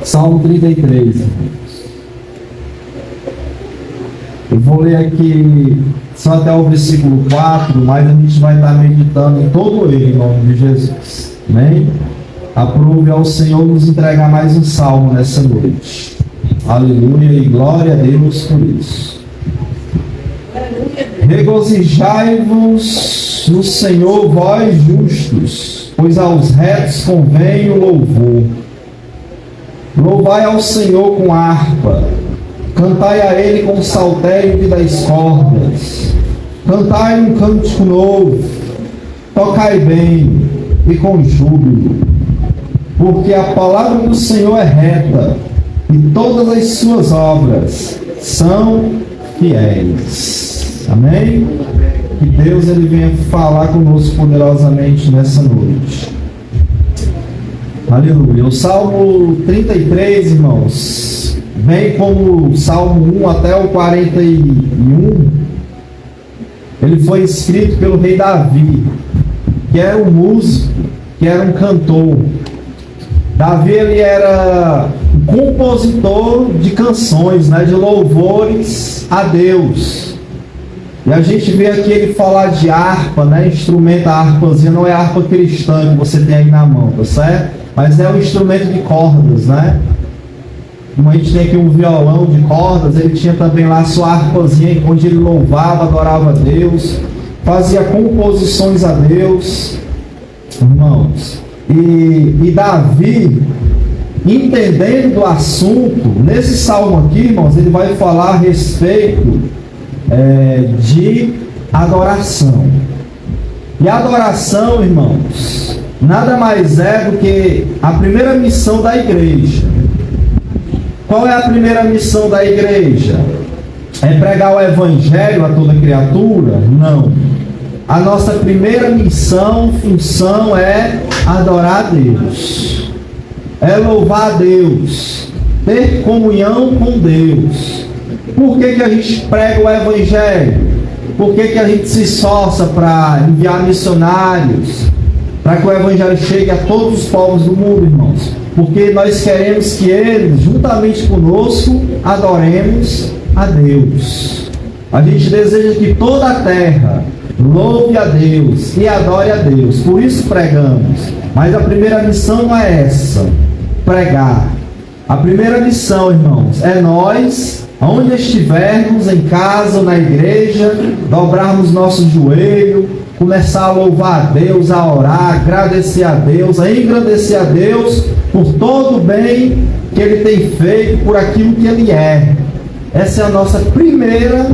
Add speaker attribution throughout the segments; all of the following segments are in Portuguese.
Speaker 1: Salmo 33. Eu vou ler aqui só até o versículo 4, mas a gente vai estar meditando em todo ele, em nome de Jesus. Amém? Aprove ao Senhor nos entregar mais um salmo nessa noite. Aleluia e glória a Deus por isso. Regozijai-vos no Senhor, vós justos, pois aos retos convém o louvor. Louvai ao Senhor com harpa, cantai a Ele com saltério de 10 cordas, cantai um cântico novo, tocai bem e com júbilo, porque a palavra do Senhor é reta e todas as suas obras são fiéis. Amém? Que Deus ele venha falar conosco poderosamente nessa noite. Aleluia. O Salmo 33, irmãos, vem como o Salmo 1 até o 41. Ele foi escrito pelo rei Davi, que era um músico, que era um cantor. Davi ele era um compositor de canções, de louvores a Deus. E a gente vê aqui ele falar de harpa, instrumento, a harpazinha não é a harpa cristã que você tem aí na mão, tá certo? Mas é um instrumento de cordas, Como a gente tem aqui um violão de cordas, ele tinha também lá a sua harpazinha, onde ele louvava, adorava a Deus, fazia composições a Deus, irmãos. E Davi, entendendo do assunto, nesse salmo aqui, irmãos, ele vai falar a respeito de adoração. E a adoração, irmãos, nada mais é do que a primeira missão da igreja. Qual é a primeira missão da igreja? É pregar o evangelho a toda criatura? Não. A nossa primeira missão, função é adorar a Deus. É louvar a Deus. Ter comunhão com Deus. Por que a gente prega o evangelho? Por que a gente se esforça para enviar missionários? Para que o evangelho chegue a todos os povos do mundo, irmãos. Porque nós queremos que eles, juntamente conosco, adoremos a Deus. A gente deseja que toda a terra louve a Deus e adore a Deus. Por isso pregamos. Mas a primeira missão não é essa, pregar. A primeira missão, irmãos, é nós, onde estivermos, em casa ou na igreja, dobrarmos nosso joelho, começar a louvar a Deus, a orar, agradecer a Deus, a engrandecer a Deus por todo o bem que Ele tem feito, por aquilo que Ele é. Essa é a nossa primeira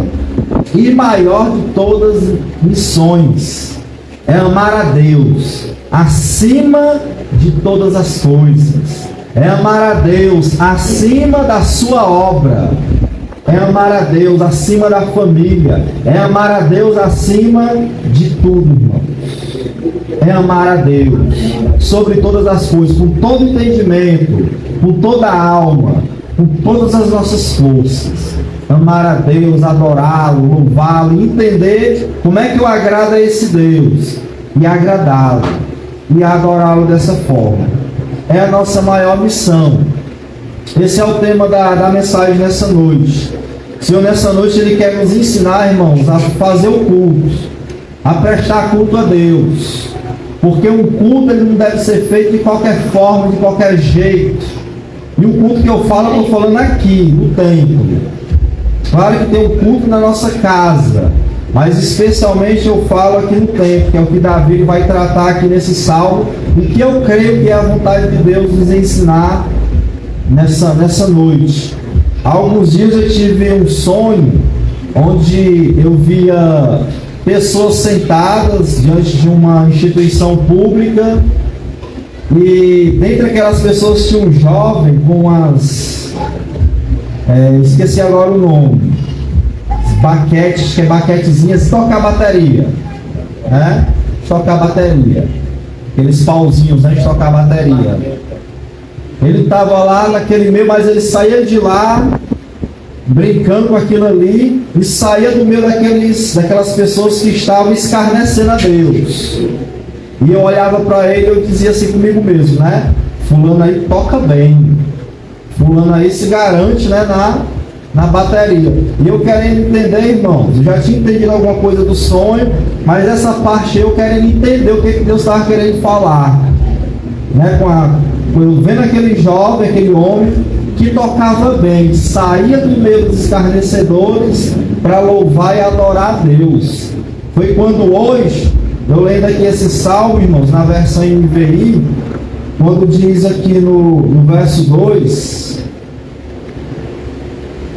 Speaker 1: e maior de todas as missões. É amar a Deus acima de todas as coisas. É amar a Deus acima da sua obra. É amar a Deus acima da família. É amar a Deus acima de tudo, irmãos. É amar a Deus sobre todas as coisas, com todo entendimento, com toda a alma, com todas as nossas forças. Amar a Deus, adorá-lo, louvá-lo, entender como é que eu agrado a esse Deus e agradá-lo e adorá-lo dessa forma. É a nossa maior missão. Esse é o tema da mensagem nessa noite. O Senhor nessa noite Ele quer nos ensinar, irmãos, a fazer o culto, a prestar culto a Deus. Porque um culto ele não deve ser feito de qualquer forma, de qualquer jeito. E o culto que eu falo, eu estou falando aqui, no templo. Claro que tem um culto na nossa casa, mas especialmente eu falo aqui no templo, que é o que Davi vai tratar aqui nesse salmo, e que eu creio que é a vontade de Deus nos ensinar nessa noite. Há alguns dias eu tive um sonho onde eu via pessoas sentadas diante de uma instituição pública e dentre aquelas pessoas tinha um jovem com esqueci agora o nome, baquetes, que é baquetezinhas de tocar bateria, tocar bateria, aqueles pauzinhos de tocar bateria. Ele estava lá naquele meio, mas ele saía de lá brincando com aquilo ali e saía do meio daquelas pessoas que estavam escarnecendo a Deus. E eu olhava para ele e eu dizia assim comigo mesmo, fulano aí toca bem. fulano aí se garante, né, na bateria. E eu querendo entender, irmãos, eu já tinha entendido alguma coisa do sonho, mas essa parte eu querendo entender o que Deus estava querendo falar, né, eu vendo aquele jovem, aquele homem que tocava bem, saía do meio dos escarnecedores para louvar e adorar a Deus. Foi quando hoje, eu lendo aqui esse salmo, irmãos, na versão NVI, quando diz aqui no verso 2,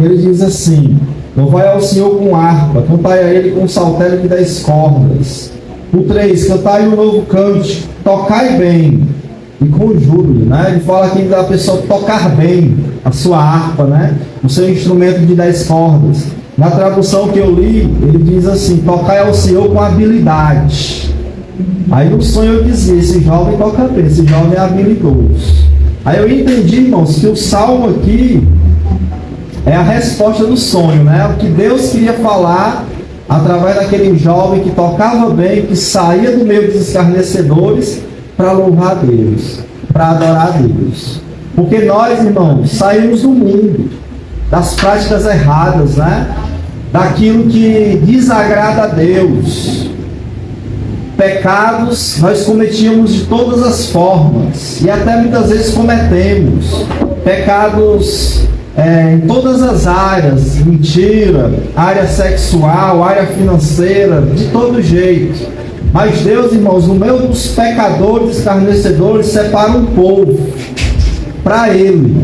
Speaker 1: ele diz assim: louvai ao Senhor com harpa, cantai a Ele com saltério de 10 cordas. O 3, cantai um novo cântico, tocai bem e com júbilo, né? Ele fala aqui da pessoa tocar bem a sua harpa, né? O seu instrumento de 10 cordas. Na tradução que eu li, ele diz assim: tocai ao Senhor com habilidade. Aí no sonho eu dizia: esse jovem toca bem, esse jovem é habilidoso. Aí eu entendi, irmãos, que o salmo aqui é a resposta do sonho, né? O que Deus queria falar através daquele jovem que tocava bem, que saía do meio dos escarnecedores para louvar a Deus, para adorar a Deus. Porque nós, irmãos, saímos do mundo, das práticas erradas, né? Daquilo que desagrada a Deus. Pecados nós cometíamos de todas as formas, e até muitas vezes cometemos pecados em todas as áreas, mentira, área sexual, área financeira, de todo jeito. Mas Deus, irmãos, no meio dos pecadores, escarnecedores, separa um povo para Ele.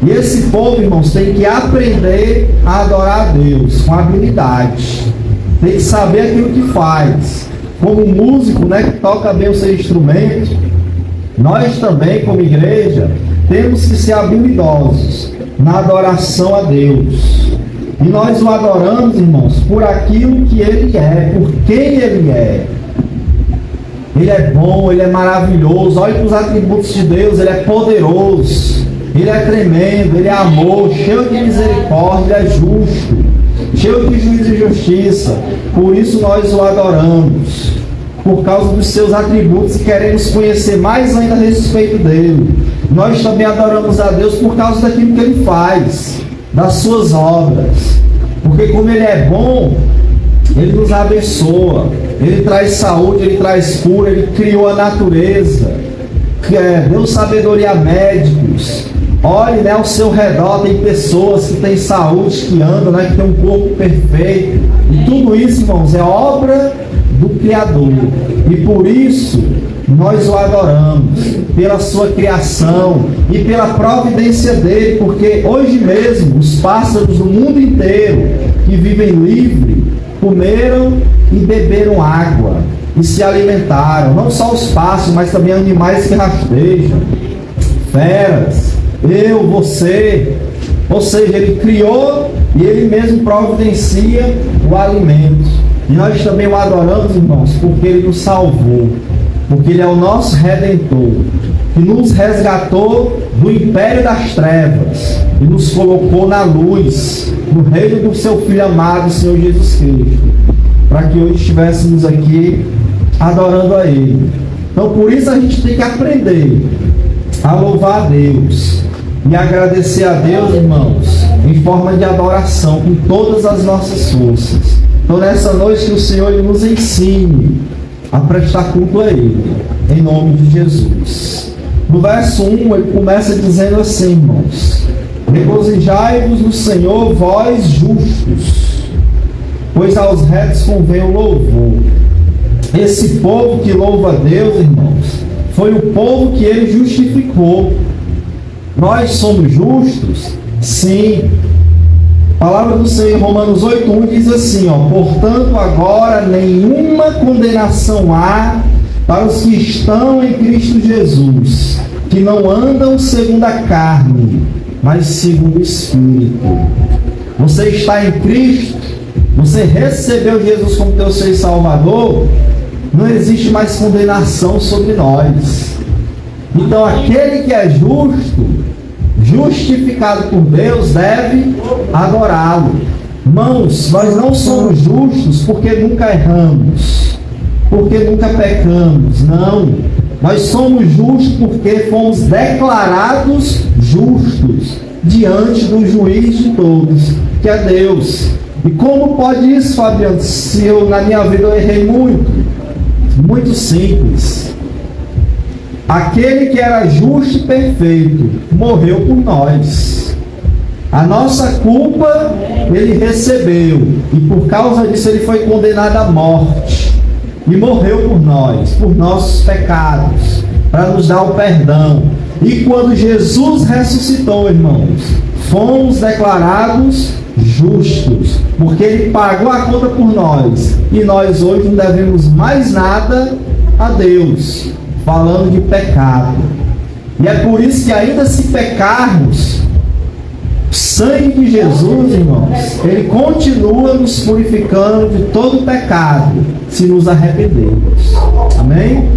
Speaker 1: E esse povo, irmãos, tem que aprender a adorar a Deus com habilidade. Tem que saber aquilo que faz. Como músico, né, que toca bem o seu instrumento, nós também, como igreja, temos que ser habilidosos na adoração a Deus. E nós o adoramos, irmãos, por aquilo que Ele é, por quem Ele é. Ele é bom, Ele é maravilhoso. Olhe para os atributos de Deus: Ele é poderoso, Ele é tremendo, Ele é amor, cheio de misericórdia, Ele é justo, cheio de juízo e justiça. Por isso nós o adoramos, por causa dos seus atributos, e queremos conhecer mais ainda a respeito dele. Nós também adoramos a Deus por causa daquilo que Ele faz, das suas obras. Porque como Ele é bom, Ele nos abençoa, Ele traz saúde, Ele traz cura, Ele criou a natureza, deu sabedoria a médicos. Olhe, né, ao seu redor tem pessoas que têm saúde, que andam, né, que têm um corpo perfeito. E tudo isso, irmãos, é obra do Criador. E por isso nós o adoramos, pela sua criação e pela providência dele. Porque hoje mesmo os pássaros do mundo inteiro que vivem livre comeram e beberam água e se alimentaram. Não só os pássaros, mas também animais que rastejam, feras, eu, você. Ou seja, Ele criou e Ele mesmo providencia o alimento. E nós também o adoramos, irmãos, porque Ele nos salvou, porque Ele é o nosso Redentor, que nos resgatou do império das trevas e nos colocou na luz, no reino do seu Filho amado, o Senhor Jesus Cristo, para que hoje estivéssemos aqui adorando a Ele. Então, por isso a gente tem que aprender a louvar a Deus e agradecer a Deus, irmãos, em forma de adoração, com todas as nossas forças. Então, nessa noite, que o Senhor Ele nos ensine a prestar culto a Ele, em nome de Jesus. No verso 1, ele começa dizendo assim, irmãos: regozijai-vos no Senhor, vós justos, pois aos retos convém o louvor. Esse povo que louva a Deus, irmãos, foi o povo que Ele justificou. Nós somos justos? Sim. A palavra do Senhor em Romanos 8:1 diz assim, portanto agora nenhuma condenação há para os que estão em Cristo Jesus, que não andam segundo a carne, mas segundo o Espírito. Você está em Cristo, você recebeu Jesus como teu Senhor e Salvador, não existe mais condenação sobre nós. Então aquele que é justo, justificado por Deus, deve adorá-lo. Irmãos, nós não somos justos porque nunca erramos, porque nunca pecamos. Não, nós somos justos porque fomos declarados justos diante do juiz de todos, que é Deus. E como pode isso, Fabiano, se na minha vida eu errei muito? Muito simples. Aquele que era justo e perfeito morreu por nós. A nossa culpa ele recebeu, e por causa disso ele foi condenado à morte e morreu por nós, por nossos pecados, para nos dar o perdão. E quando Jesus ressuscitou, irmãos, fomos declarados justos, porque ele pagou a conta por nós, e nós hoje não devemos mais nada a Deus, falando de pecado. E é por isso que ainda se pecarmos, o sangue de Jesus, irmãos, ele continua nos purificando de todo pecado, se nos arrependermos. Amém?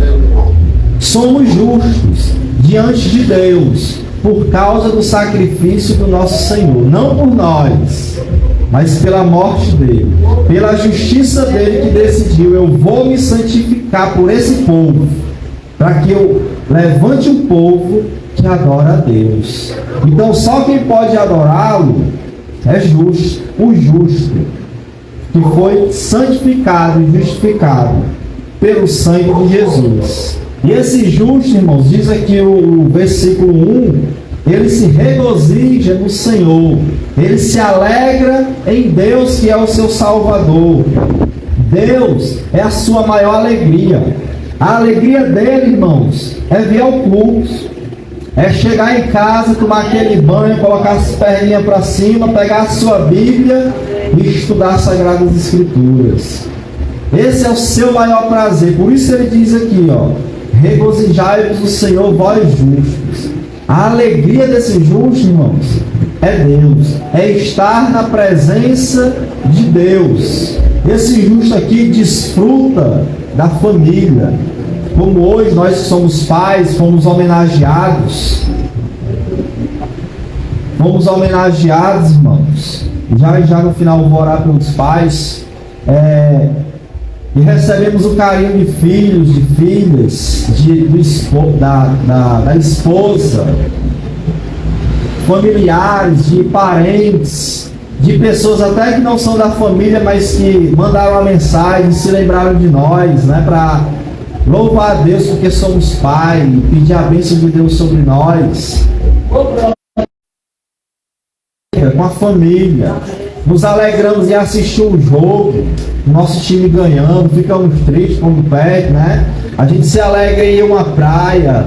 Speaker 1: Somos justos diante de Deus por causa do sacrifício do nosso Senhor, não por nós, mas pela morte dele, pela justiça dele, que decidiu: eu vou me santificar por esse povo, para que eu levante um povo que adora a Deus. Então só quem pode adorá-lo é justo, o justo, que foi santificado e justificado pelo sangue de Jesus. E esse justo, irmãos, diz aqui o versículo 1, ele se regozija no Senhor, ele se alegra em Deus, que é o seu Salvador. Deus é a sua maior alegria. A alegria dele, irmãos, é vir ao culto, é chegar em casa, tomar aquele banho, colocar as perninhas para cima, pegar a sua Bíblia e estudar as Sagradas Escrituras. Esse é o seu maior prazer. Por isso ele diz aqui, ó: regozijai-vos no Senhor, vós justos. A alegria desse justo, irmãos, é Deus, é estar na presença de Deus. Esse justo aqui desfruta da família, como hoje nós que somos pais, fomos homenageados, irmãos. Já no final eu vou orar pelos pais, e recebemos o carinho de filhos, de filhas, da esposa, familiares, de parentes, de pessoas até que não são da família, mas que mandaram uma mensagem, se lembraram de nós, né, para louvar a Deus porque somos pai, pedir a bênção de Deus sobre nós, com a família. Nos alegramos em assistir o jogo, nosso time ganhando, ficamos tristes quando perde, né? A gente se alegra em ir a uma praia,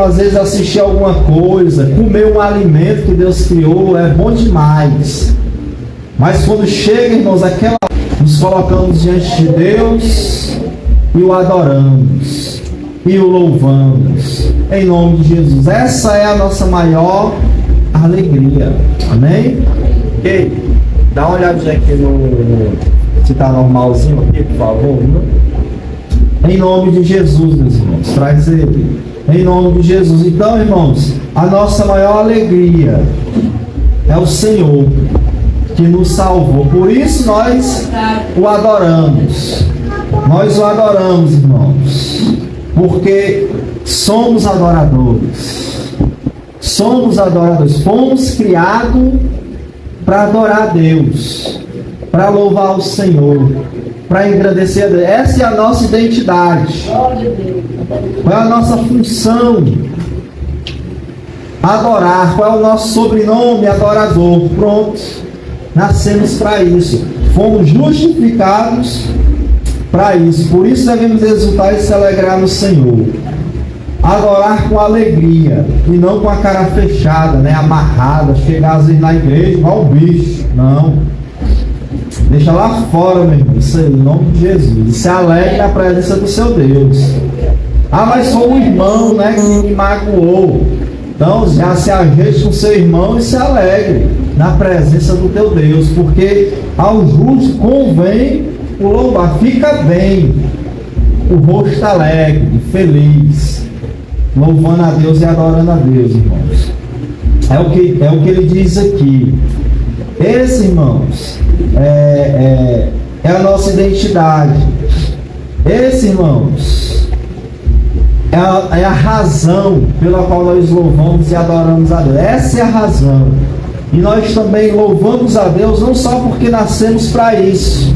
Speaker 1: às vezes assistir alguma coisa, comer um alimento que Deus criou, é bom demais. Mas quando chega, irmãos, nos colocamos diante de Deus e o adoramos e o louvamos em nome de Jesus. Essa é a nossa maior alegria. Amém? Ok? Dá uma olhadinha aqui se está normalzinho aqui, por favor. Em nome de Jesus, meus irmãos, traz ele. Em nome de Jesus. Então, irmãos, a nossa maior alegria é o Senhor que nos salvou. Por isso nós o adoramos. Nós o adoramos, irmãos, porque somos adoradores. Somos adoradores. Fomos criados para adorar a Deus, para louvar o Senhor, para engrandecer a Deus. Essa é a nossa identidade. Qual é a nossa função? Adorar. Qual é o nosso sobrenome? Adorador. Pronto. Nascemos para isso. Fomos justificados para isso. Por isso devemos exultar e se alegrar no Senhor. Adorar com alegria e não com a cara fechada, né, amarrada, chegar às vezes na igreja igual o bicho. Não. Deixa lá fora, meu irmão. Isso aí, em nome de Jesus. E se alegre na presença do seu Deus. Ah, mas foi um irmão, né, que me magoou. Então já se ajeite com seu irmão e se alegre na presença do teu Deus, porque ao justo convém o louvar. Fica bem o rosto alegre, feliz, louvando a Deus e adorando a Deus, irmãos. É o que ele diz aqui. Esse, irmãos, é a nossa identidade. Esse, irmãos, é a razão pela qual nós louvamos e adoramos a Deus. Essa é a razão. E nós também louvamos a Deus não só porque nascemos para isso,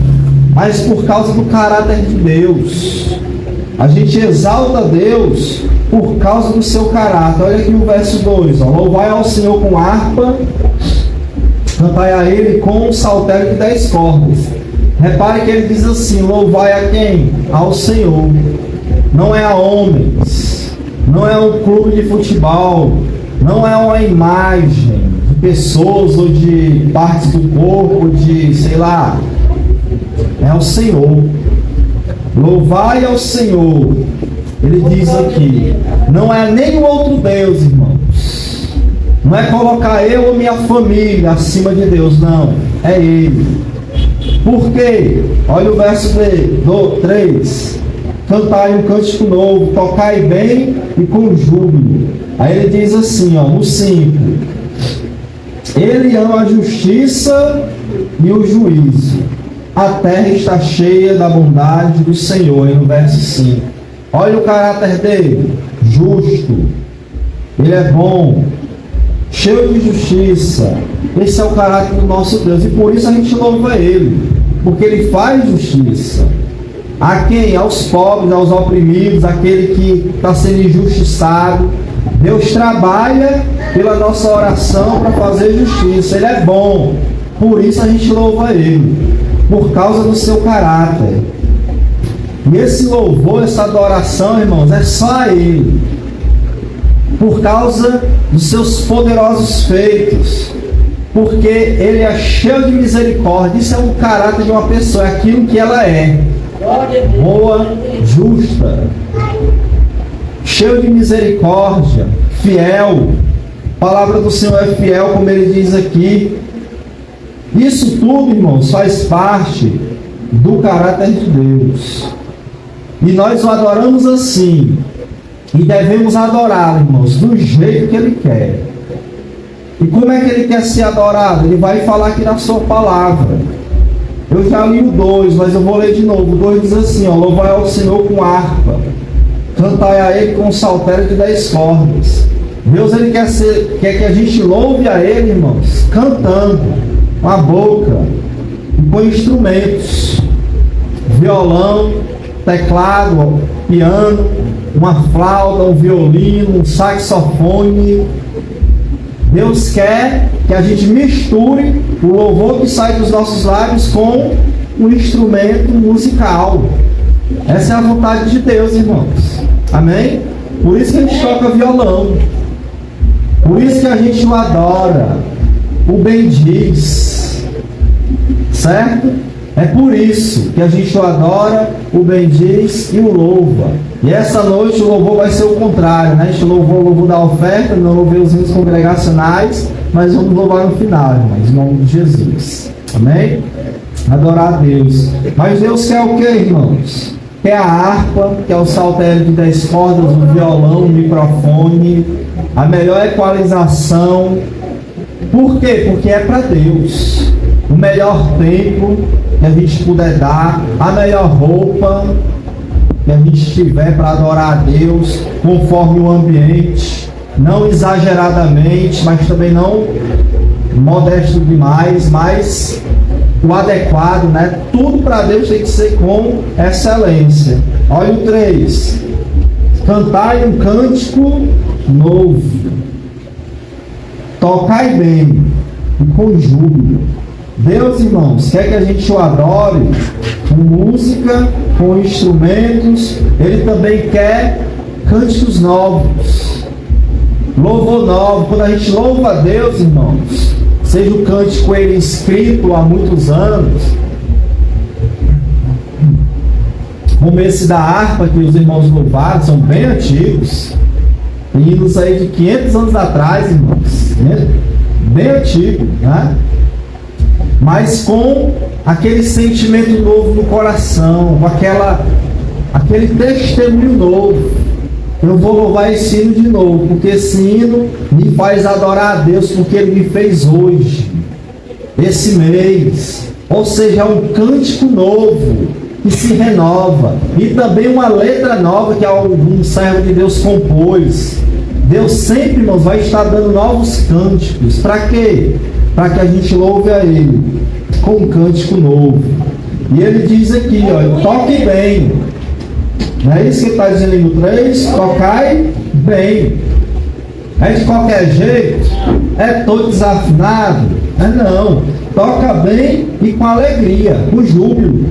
Speaker 1: mas por causa do caráter de Deus. A gente exalta a Deus por causa do seu caráter. Olha aqui o verso 2. Louvai ao Senhor com harpa, cantai a Ele com um saltério de 10 cordas. Repare que ele diz assim: louvai a quem? Ao Senhor. Não é a homens, não é um clube de futebol, não é uma imagem de pessoas ou de partes do corpo, de, sei lá, é ao Senhor. Louvai ao Senhor. Ele diz aqui, não é nenhum outro Deus, irmãos. Não é colocar eu ou minha família acima de Deus, não. É Ele. Por quê? Olha o verso 3. Cantai um cântico novo, tocai bem e com júbilo. Aí ele diz assim, no 5. Ele ama a justiça e o juízo. A terra está cheia da bondade do Senhor. Aí no verso 5. Olha o caráter dele. Justo. Ele é bom. Cheio de justiça. Esse é o caráter do nosso Deus. E por isso a gente louva Ele. Porque Ele faz justiça. A quem? Aos pobres, aos oprimidos, aquele que está sendo injustiçado. Deus trabalha pela nossa oração para fazer justiça. Ele é bom. Por isso a gente louva Ele. Por causa do seu caráter. E esse louvor, essa adoração, irmãos, é só a Ele. Por causa dos seus poderosos feitos. Porque Ele é cheio de misericórdia. Isso é um caráter de uma pessoa, é aquilo que ela é. Boa, justa, cheio de misericórdia, fiel. A palavra do Senhor é fiel, como ele diz aqui. Isso tudo, irmãos, faz parte do caráter de Deus. E nós o adoramos assim. E devemos adorá-lo, irmãos, do jeito que Ele quer. E como é que Ele quer ser adorado? Ele vai falar aqui na sua palavra. Eu já li o 2, mas eu vou ler de novo. O 2 diz assim, louvai ao Senhor com harpa, cantai a Ele com um saltério de 10 cordas. Deus, Ele quer que a gente louve a Ele, irmãos, cantando, com a boca, e com instrumentos, violão, teclado, piano, uma flauta, um violino, um saxofone. Deus quer que a gente misture o louvor que sai dos nossos lábios com um instrumento musical. Essa é a vontade de Deus, irmãos. Amém? Por isso que a gente toca violão. Por isso que a gente o adora, o bendiz. Certo? É por isso que a gente o adora, o bendiz e o louva. E essa noite o louvor vai ser o contrário, né? A gente louvou o louvor da oferta, não louvei os hinos congregacionais, mas vamos louvar no final, irmãos, em nome de Jesus. Amém? Adorar a Deus. Mas Deus quer o que, irmãos? Quer a harpa, quer o saltério de 10 cordas, o violão, o microfone, a melhor equalização. Por quê? Porque é para Deus. O melhor tempo que a gente puder dar, a melhor roupa que a gente tiver para adorar a Deus, conforme o ambiente, não exageradamente, mas também não modesto demais, mas o adequado, né? Tudo para Deus tem que ser com excelência. Olha o 3. Cantai um cântico novo. Tocai bem e com júbilo. Deus, irmãos, quer que a gente o adore com música, com instrumentos. Ele também quer cânticos novos, louvor novo. Quando a gente louva a Deus, irmãos, seja o cântico ele escrito há muitos anos, como esse da harpa que os irmãos louvaram, são bem antigos, tem hinos aí de 500 anos atrás, irmãos, né? Bem antigo, né? Mas com aquele sentimento novo no coração, com aquele testemunho novo. Eu vou louvar esse hino de novo, porque esse hino me faz adorar a Deus, porque Ele me fez hoje, esse mês. Ou seja, é um cântico novo, que se renova. E também uma letra nova que algum servo de Deus compôs. Deus sempre, irmãos, vai estar dando novos cânticos. Para quê? Para que a gente louve a Ele com um cântico novo. E Ele diz aqui, ó, toque bem. Não é isso que Ele está dizendo no 3? Tocai bem. É de qualquer jeito? É todo desafinado? Não. Toca bem e com alegria, com júbilo.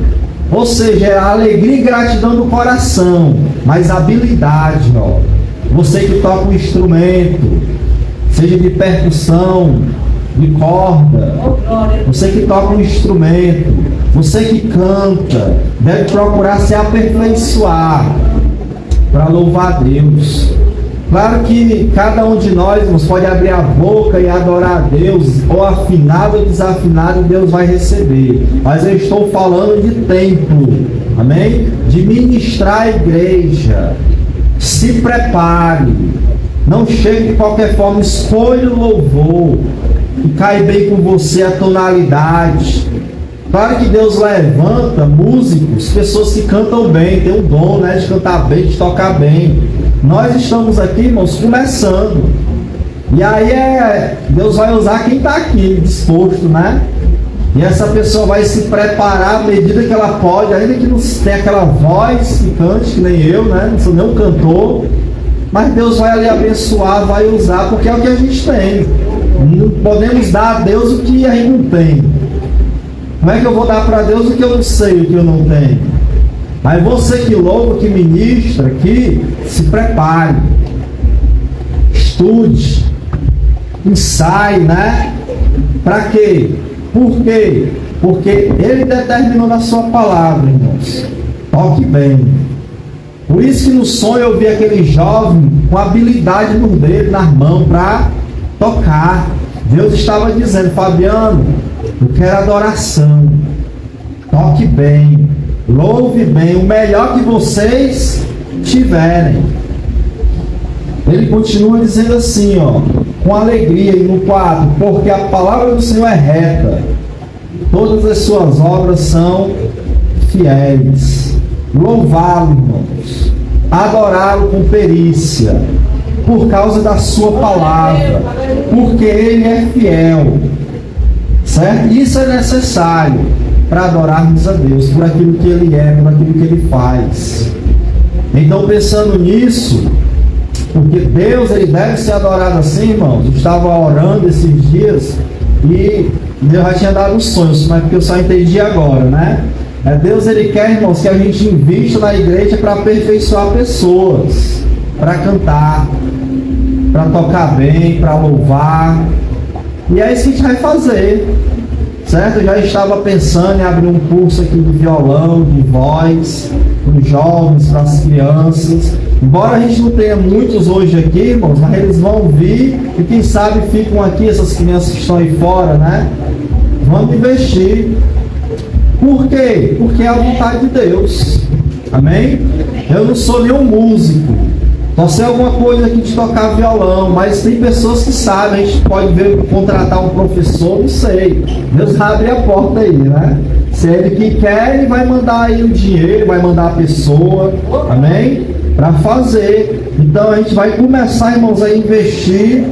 Speaker 1: Ou seja, é a alegria e gratidão do coração. Mas habilidade, ó. Você que toca um instrumento, seja de percussão, de corda, você que toca um instrumento, você que canta, deve procurar se aperfeiçoar para louvar a Deus. Claro que cada um de nós pode abrir a boca e adorar a Deus, ou afinado ou desafinado, Deus vai receber. Mas eu estou falando de templo, amém? De ministrar a igreja. Se prepare, não chegue de qualquer forma, escolha o louvor, que cai bem com você a tonalidade. Claro que Deus levanta músicos, pessoas que cantam bem, tem um dom, né, de cantar bem, de tocar bem. Nós estamos aqui, irmãos, começando. E aí Deus vai usar quem está aqui, disposto, né? E essa pessoa vai se preparar à medida que ela pode, ainda que não tenha aquela voz que cante, que nem eu, né? Não sou nem um cantor. Mas Deus vai ali abençoar, vai usar, porque é o que a gente tem. Não podemos dar a Deus o que a gente não tem. Como é que eu vou dar para Deus o que eu não sei, o que eu não tenho? Mas você que louva, que ministra aqui, se prepare. Estude. Ensaie, né? Para quê? Por quê? Porque Ele determinou na sua palavra, irmãos. Toque bem. Por isso que no sonho eu vi aquele jovem com habilidade no dedo, nas mãos, para tocar. Deus estava dizendo, Fabiano, eu quero adoração. Toque bem. Louve bem. O melhor que vocês tiverem. Ele continua dizendo assim, ó, com alegria, e no 4, porque a palavra do Senhor é reta, todas as suas obras são fiéis. Louvá-lo, irmãos, adorá-lo com perícia, por causa da sua palavra, porque Ele é fiel, certo? Isso é necessário para adorarmos a Deus, por aquilo que Ele é, por aquilo que Ele faz. Então, pensando nisso, porque Deus, Ele deve ser adorado assim, irmãos. Eu estava orando esses dias e Deus já tinha dado os sonhos, mas porque eu só entendi agora, né? Deus, Ele quer, irmãos, que a gente invista na igreja para aperfeiçoar pessoas, para cantar, para tocar bem, para louvar. E é isso que a gente vai fazer, certo? Eu já estava pensando em abrir um curso aqui de violão, de voz, para os jovens, para as crianças. Embora a gente não tenha muitos hoje aqui, irmãos, mas eles vão vir e quem sabe ficam aqui, essas crianças que estão aí fora, né? Vamos investir. Por quê? Porque é a vontade de Deus. Amém? Eu não sou nenhum músico. Só sei alguma coisa aqui de tocar violão, mas tem pessoas que sabem. A gente pode ver, contratar um professor, não sei. Deus abre a porta aí, né? Se Ele que quer, Ele vai mandar aí o dinheiro, vai mandar a pessoa. Amém? Para fazer. Então a gente vai começar, irmãos, a investir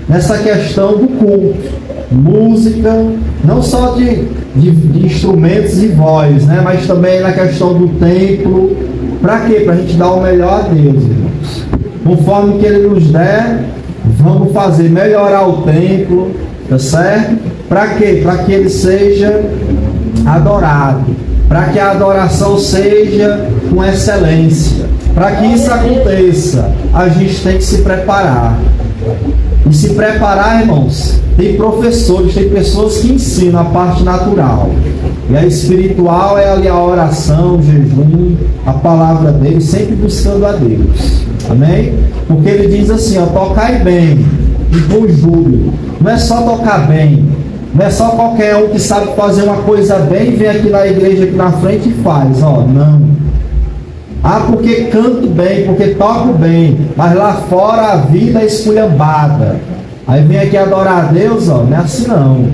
Speaker 1: nessa questão do culto, música, não só de instrumentos e voz, né? Mas também na questão do templo. Para quê? Para a gente dar o melhor a Deus, irmãos. Conforme que Ele nos der, vamos fazer, melhorar o templo, tá certo? Para quê? Para que Ele seja adorado, para que a adoração seja com excelência. Para que isso aconteça, a gente tem que se preparar. E se preparar, irmãos, tem professores, tem pessoas que ensinam a parte natural. E a espiritual é ali a oração, o jejum, a palavra dele, sempre buscando a Deus. Amém? Porque ele diz assim, ó, tocai bem e com júbilo. Não é só tocar bem. Não é só qualquer um que sabe fazer uma coisa bem, vem aqui na igreja, aqui na frente e faz. Ó, não. Ah, porque canto bem, porque toco bem, mas lá fora a vida é esculhambada. Aí vem aqui adorar a Deus, ó, não é assim não.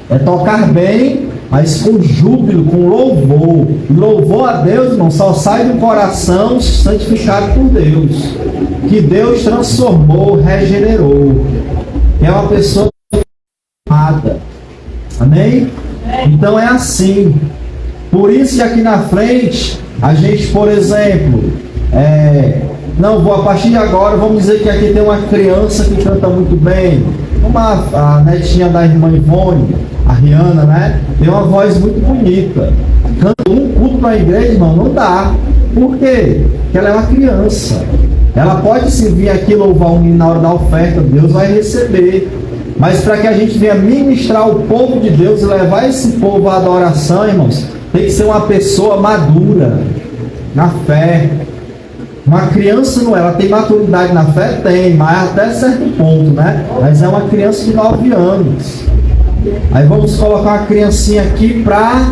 Speaker 1: É tocar bem mas com júbilo, com louvor. E louvor a Deus, irmão, só sai do coração santificado por Deus, que Deus transformou, regenerou, que é uma pessoa amada. Amém? Então é assim. Por isso que aqui na frente, a gente, por exemplo, a partir de agora, vamos dizer que aqui tem uma criança que canta muito bem, como a netinha da irmã Ivone, a Rihanna, né? Tem uma voz muito bonita. Canta um culto para a igreja, irmão, não dá. Por quê? Porque ela é uma criança. Ela pode se vir aqui louvar um menino na hora da oferta, Deus vai receber. Mas para que a gente venha ministrar o povo de Deus e levar esse povo à adoração, irmãos, tem que ser uma pessoa madura na fé. Uma criança não é, ela tem maturidade na fé? Tem, mas até certo ponto, né? Mas é uma criança de 9 anos. Aí vamos colocar uma criancinha aqui para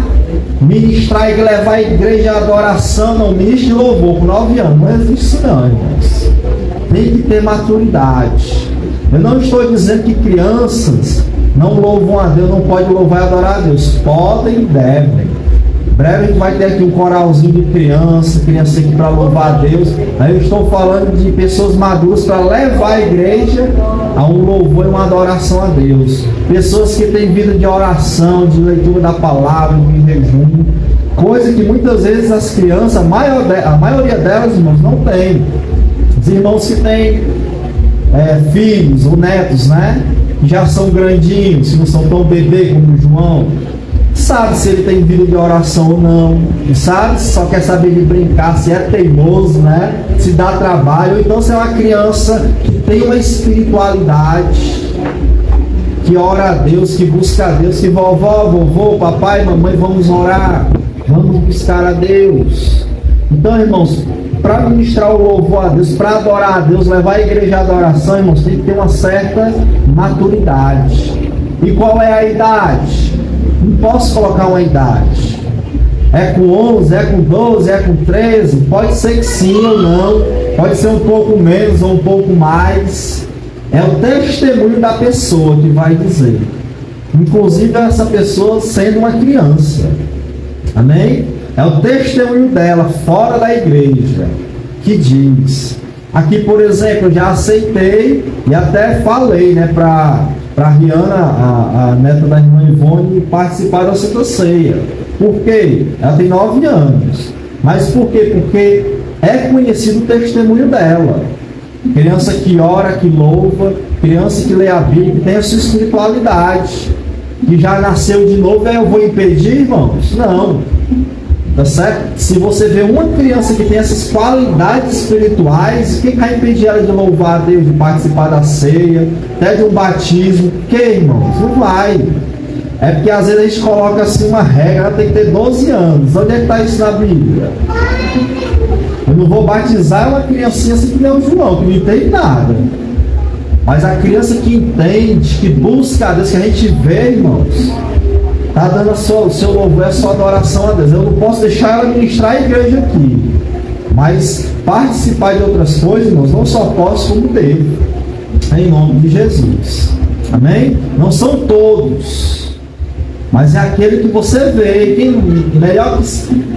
Speaker 1: ministrar e levar a igreja à adoração, não, ministro de louvor com 9 anos. Não existe isso não, irmãos. Tem que ter maturidade. Eu não estou dizendo que crianças não louvam a Deus, não podem louvar e adorar a Deus. Podem e devem. Em breve a gente vai ter aqui um coralzinho de criança aqui para louvar a Deus. Aí eu estou falando de pessoas maduras para levar a igreja a um louvor e uma adoração a Deus. Pessoas que têm vida de oração, de leitura da palavra, de jejum. Coisa que muitas vezes as crianças, a maioria delas, irmãos, não tem. Os irmãos que têm filhos ou netos, né? Que já são grandinhos, se não são tão bebê como o João, sabe se ele tem vida de oração ou não, sabe se só quer saber de brincar, se é teimoso, né? Se dá trabalho, ou então se é uma criança que tem uma espiritualidade, que ora a Deus, que busca a Deus, que vovô, papai, mamãe, vamos orar, vamos buscar a Deus. Então, irmãos, para ministrar o louvor a Deus, para adorar a Deus, levar a igreja à adoração, irmãos, tem que ter uma certa maturidade. E qual é a idade? Não posso colocar uma idade. É com 11, é com 12, é com 13? Pode ser que sim ou não. Pode ser um pouco menos ou um pouco mais. É o testemunho da pessoa que vai dizer. Inclusive essa pessoa sendo uma criança. Amém? É o testemunho dela fora da igreja que diz. Aqui, por exemplo, eu já aceitei e até falei, né, para Rihanna, a neta da irmã Ivone, participar da Santa Ceia. Por quê? Ela tem 9 anos. Mas por quê? Porque é conhecido o testemunho dela. Criança que ora, que louva, criança que lê a Bíblia, que tem a sua espiritualidade, que já nasceu de novo. Eu vou impedir, irmãos? Não. Tá certo? Se você vê uma criança que tem essas qualidades espirituais, quem vai impedir ela de louvar a Deus, de participar da ceia, até de um batismo? Que, irmãos? Não vai. É porque às vezes a gente coloca assim uma regra, ela tem que ter 12 anos. Onde é que está isso na Bíblia? Eu não vou batizar uma criancinha assim que nem o João, que não entende nada. Mas a criança que entende, que busca a Deus, que a gente vê, irmãos, está dando o seu louvor, a sua adoração a Deus. Eu não posso deixar ela ministrar a igreja aqui. Mas participar de outras coisas, irmãos, não só posso, como devo. Em nome de Jesus. Amém? Não são todos. Mas é aquele que você vê.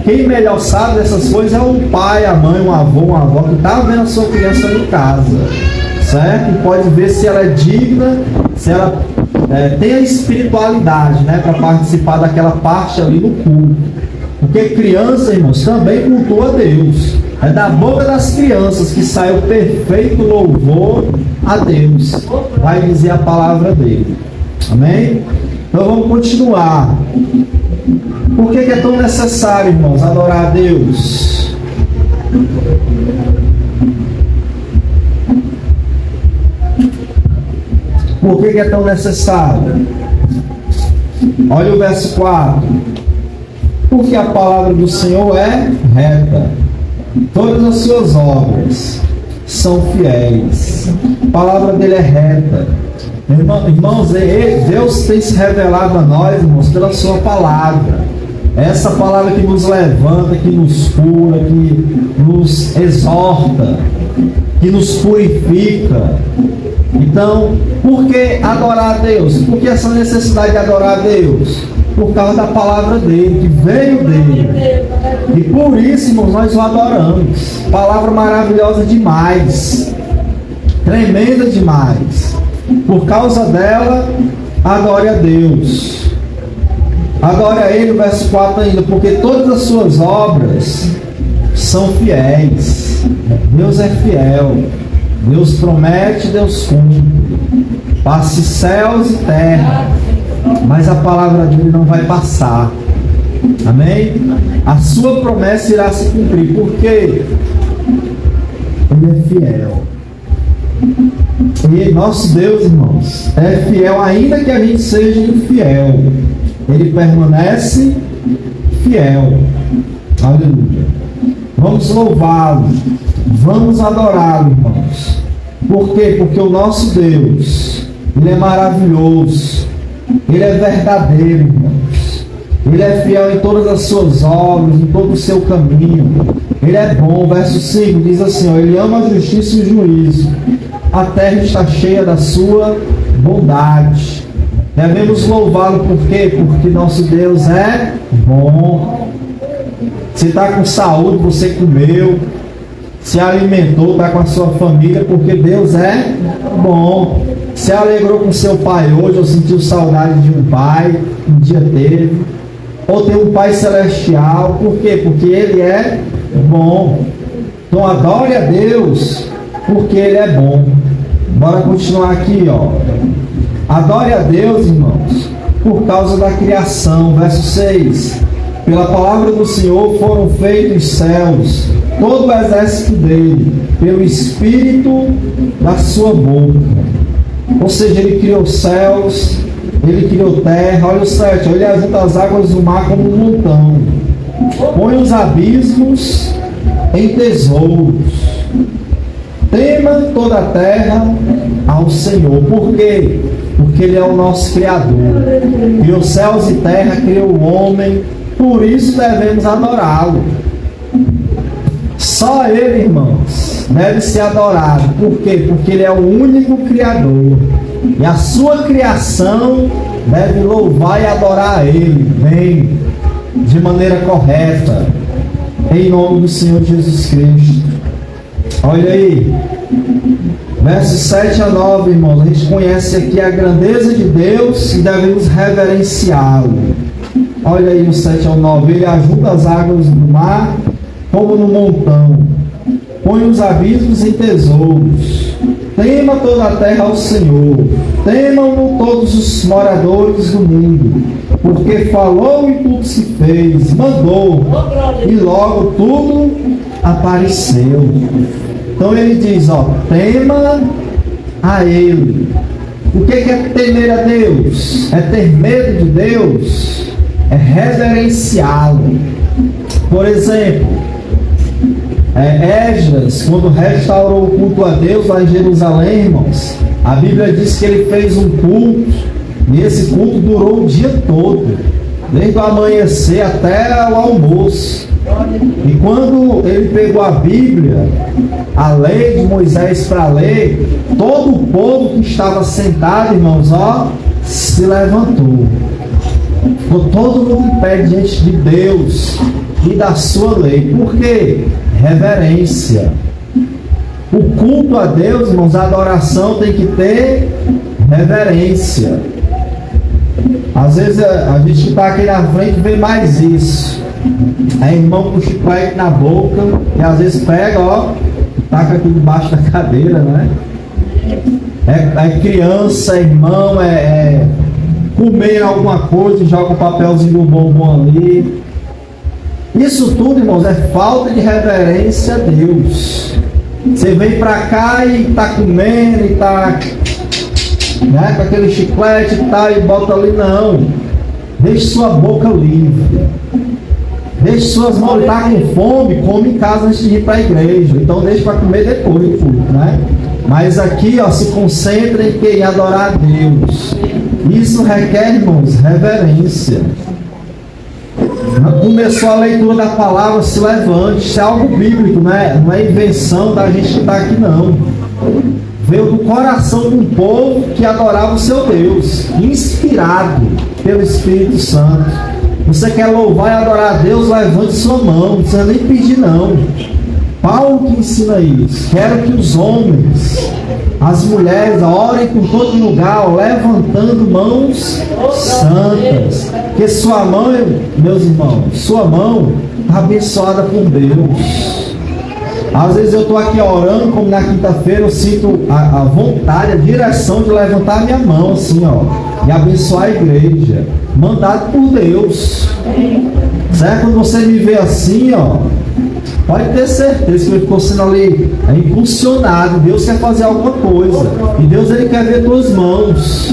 Speaker 1: Quem melhor sabe dessas coisas é o pai, a mãe, um avô, uma avó que está vendo a sua criança em casa. Certo? E pode ver se ela é digna, se ela tem a espiritualidade, né, para participar daquela parte ali no culto. Porque criança, irmãos, também cultua a Deus. É da boca das crianças que sai o perfeito louvor a Deus. Vai dizer a palavra dele. Amém? Então vamos continuar. Por que é tão necessário, irmãos, adorar a Deus? Por que é tão necessário? Olha o verso 4. Porque a palavra do Senhor é reta. Todas as suas obras são fiéis. A palavra dele é reta. Irmãos, Deus tem se revelado a nós, irmãos, pela sua palavra. Essa palavra que nos levanta, que nos cura, que nos exorta, que nos purifica. Então, por que adorar a Deus? Por que essa necessidade de adorar a Deus? por causa da palavra dele, que veio dele. E por isso, irmãos, nós o adoramos. Palavra maravilhosa demais, tremenda demais. Por causa dela, adore a Deus. Adore a Ele, verso 4 ainda, porque todas as suas obras são fiéis. Deus é fiel. Deus promete, Deus cumpre. Passe céus e terra, mas a palavra dele não vai passar. Amém? A sua promessa irá se cumprir, porque Ele é fiel. E nosso Deus, irmãos, é fiel, ainda que a gente seja infiel. Ele permanece fiel. Aleluia. Vamos louvá-lo. Vamos adorá-lo, irmãos. Por quê? Porque o nosso Deus, Ele é maravilhoso. Ele é verdadeiro, irmãos. Ele é fiel em todas as suas obras, em todo o seu caminho. Ele é bom. Verso 5 diz assim, ó, Ele ama a justiça e o juízo. A terra está cheia da sua bondade. Devemos louvá-lo por quê? Porque nosso Deus é bom. Você está com saúde, você comeu, se alimentou, está com a sua família, porque Deus é bom. Se alegrou com seu pai hoje, ou sentiu saudade de um pai, um dia teve, ou tem um pai celestial, por quê? Porque Ele é bom. Então adore a Deus, porque Ele é bom. Bora continuar aqui, ó. Adore a Deus, irmãos, por causa da criação. Verso 6. Pela palavra do Senhor foram feitos os céus, todo o exército dele, pelo Espírito da sua boca. Ou seja, Ele criou céus, Ele criou terra. Olha o 7. Ele ajunta as águas do mar como um montão. Põe os abismos em tesouros. Tema toda a terra ao Senhor. Por quê? Porque Ele é o nosso Criador. Criou céus e terra, criou o homem. Por isso devemos adorá-lo. Só Ele, irmãos, deve ser adorado. Por quê? Porque Ele é o único Criador. E a sua criação deve louvar e adorar a Ele. Bem, de maneira correta. Em nome do Senhor Jesus Cristo. Olha aí. Versos 7 a 9, irmãos. A gente conhece aqui a grandeza de Deus e devemos reverenciá-lo. Olha aí o 7 ao 9. Ele ajunta as águas do mar como no montão. Põe os abismos em tesouros. Tema toda a terra ao Senhor. Temam-no todos os moradores do mundo. Porque falou e tudo se fez. Mandou e logo tudo apareceu. Então ele diz, ó, tema a Ele. O que é temer a Deus? É ter medo de Deus? É reverenciá-lo. Por exemplo, Esdras, quando restaurou o culto a Deus lá em Jerusalém, irmãos, a Bíblia diz que ele fez um culto, e esse culto durou o dia todo, desde o amanhecer até o almoço. E quando ele pegou a Bíblia, a lei de Moisés para ler, todo o povo que estava sentado, irmãos, ó, se levantou. Ficou todo mundo em pé diante de Deus e da sua lei. Por quê? Reverência. O culto a Deus, irmãos, a adoração tem que ter reverência. Às vezes a gente que está aqui na frente vê mais isso. É irmão com chiclete na boca e às vezes pega, ó, taca aqui debaixo da cadeira, né? É criança, é irmão, comer alguma coisa e joga um papelzinho do bombom ali. Isso tudo, irmãos, é falta de reverência a Deus. Você vem pra cá e tá comendo e tá, né, com aquele chiclete e tá, e bota ali, não. Deixe sua boca livre. Deixe suas mãos, tá com fome, come em casa antes de ir para a igreja. Então deixe para comer depois do culto, né? Mas aqui, ó, se concentra em adorar a Deus. Isso requer, irmãos, reverência. Começou a leitura da palavra, se levante. Isso é algo bíblico, né? Não é invenção da gente que está aqui, não. veio do coração de um povo que adorava o seu Deus, inspirado pelo Espírito Santo. Você quer louvar e adorar a Deus? Levante sua mão, não precisa nem pedir não. Paulo que ensina isso. Quero que os homens, as mulheres, orem por todo lugar, levantando mãos santas. Porque sua mão, meus irmãos, sua mão está abençoada por Deus. Às vezes eu estou aqui orando, como na quinta-feira, eu sinto a vontade, a direção de levantar a minha mão assim, ó, e abençoar a igreja, mandado por Deus. Certo? Quando você me vê assim, ó, pode ter certeza que eu estou sendo ali impulsionado. Deus quer fazer alguma coisa, e Deus ele quer ver tuas mãos,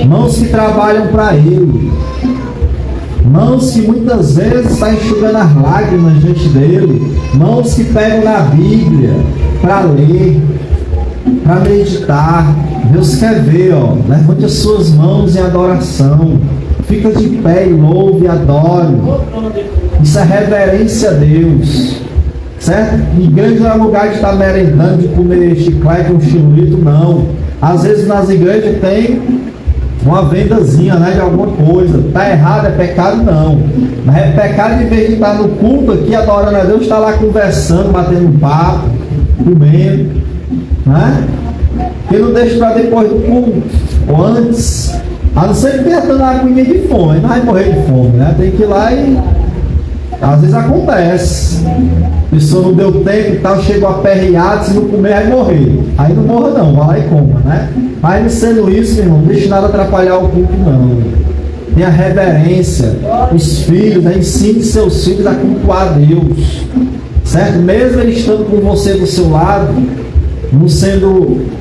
Speaker 1: mãos que trabalham para Ele. Mãos que muitas vezes estão enxugando as lágrimas diante dele. Mãos que pegam na Bíblia para ler, para meditar. Deus quer ver, ó. Levante as suas mãos em adoração. Fica de pé e louve e adore. Isso é reverência a Deus. Certo? Igreja não é lugar de estar merendando, de comer chiclete ou chilito, não. Às vezes nas igrejas tem uma vendazinha, né, de alguma coisa. Está errado, é pecado não. Mas é pecado, em vez de estar no culto aqui adorando a Deus, está lá conversando, batendo papo, comendo, né? Que não deixa para depois do culto, ou antes. A não ser que tenha dando uma aguinha de fome, não vai morrer de fome, né? Tem que ir lá e às vezes acontece. A pessoa não deu tempo e tal, chegou aperreado, se não comer vai morrer. Aí não morra não, vai lá e coma, né? Mas não sendo isso, meu irmão, não deixe nada atrapalhar o culto não. Tenha reverência. Os filhos, né? Ensine seus filhos a cultuar a Deus. Certo? Mesmo ele estando com você do seu lado,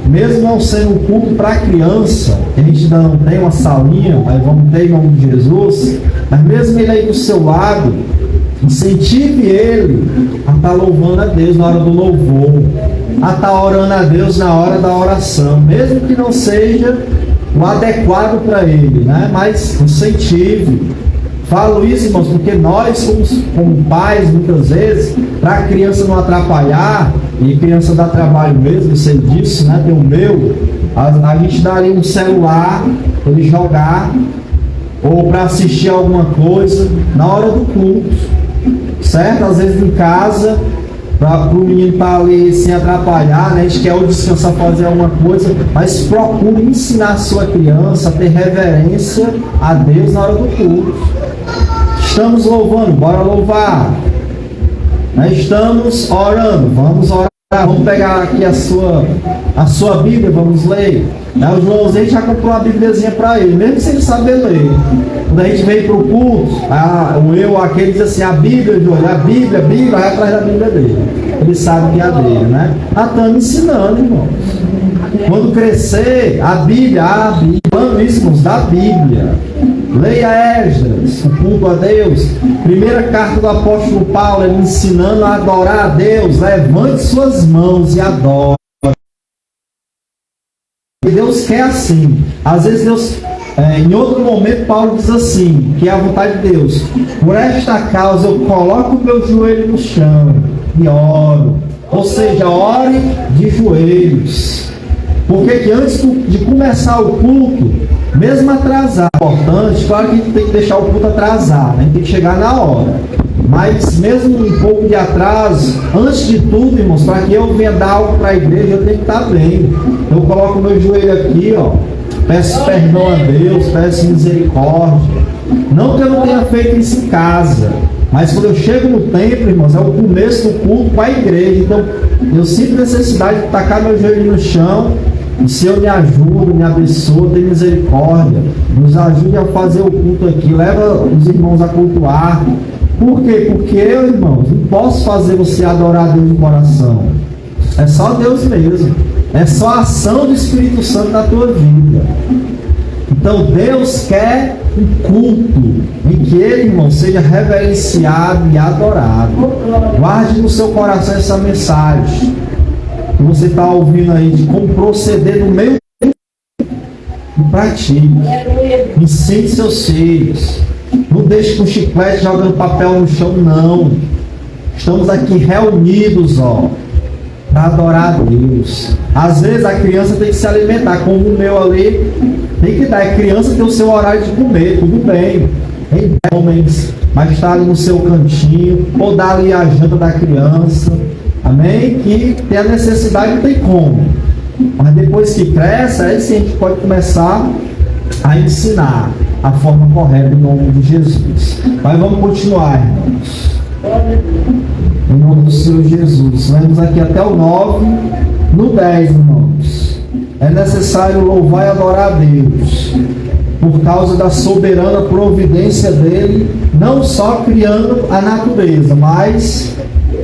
Speaker 1: mesmo não sendo um culto para criança, que a gente ainda não tem uma salinha, mas vamos ter em nome de Jesus, mas mesmo ele aí do seu lado, incentive ele a estar louvando a Deus na hora do louvor, a estar orando a Deus na hora da oração, mesmo que não seja o adequado para ele, né? Mas incentive. Falo isso, irmãos, porque nós, como pais, muitas vezes, para a criança não atrapalhar, e criança dá trabalho mesmo, eu sei disso, né? Tem o meu, a gente dá ali um celular para ele jogar, ou para assistir alguma coisa na hora do culto, certo? Às vezes em casa, para o menino estar ali sem atrapalhar, né? A gente quer ou descansar, fazer alguma coisa, mas procure ensinar a sua criança a ter reverência a Deus na hora do culto. Estamos louvando, bora louvar. Estamos orando, vamos orar. Vamos pegar aqui a sua Bíblia, vamos ler. O Joãozinho já comprou uma Bíbliazinha para ele, mesmo sem ele saber ler. Quando a gente vem para o culto, aquele diz assim, a Bíblia, João, a Bíblia, vai atrás da Bíblia dele. Ele sabe que é a dele, né? Estamos ensinando, irmãos. Quando crescer, a Bíblia, falando isso, irmãos, da Bíblia. Leia Esdras, o culto a Deus. Primeira carta do apóstolo Paulo, ele ensinando a adorar a Deus. Levante suas mãos e adore. E Deus quer assim. Às vezes Deus, em outro momento, Paulo diz assim, que é a vontade de Deus. Por esta causa eu coloco o meu joelho no chão e oro. Ou seja, ore de joelhos. Porque que antes de começar o culto, mesmo atrasar, é importante, claro que a gente tem que deixar o culto atrasar, né? Tem que chegar na hora. Mas mesmo um pouco de atraso, antes de tudo, irmãos, para que eu venha dar algo para a igreja, eu tenho que estar bem. Então eu coloco o meu joelho aqui, ó, peço perdão a Deus, peço misericórdia. Não que eu não tenha feito isso em casa, mas quando eu chego no templo, irmãos, é o começo do culto para a igreja. Então eu sinto necessidade de tacar meu joelho no chão. O Senhor me ajuda, me abençoa, tem misericórdia, nos ajude a fazer o culto aqui, leva os irmãos a cultuar. Por quê? Porque eu, irmãos, não posso fazer você adorar a Deus de coração. É só Deus mesmo. É só a ação do Espírito Santo na tua vida. Então Deus quer um culto em que Ele, irmão, seja reverenciado e adorado. Guarde no seu coração essa mensagem que você está ouvindo aí, de como proceder no meio e pratique. Ensine seus filhos. Não deixe com chiclete jogando papel no chão, não. Estamos aqui reunidos, ó, para adorar a Deus. Às vezes a criança tem que se alimentar, como o meu ali, tem que dar. A criança tem o seu horário de comer, tudo bem. Tem homens, mas está ali no seu cantinho, ou dá ali a janta da criança, amém? Que tem a necessidade, não tem como. Mas depois que cresce, aí sim a gente pode começar a ensinar a forma correta em nome de Jesus. Mas vamos continuar, irmãos. Em nome do Senhor Jesus. Vamos aqui até o 9, no 10, irmãos. É necessário louvar e adorar a Deus por causa da soberana providência dele, não só criando a natureza, mas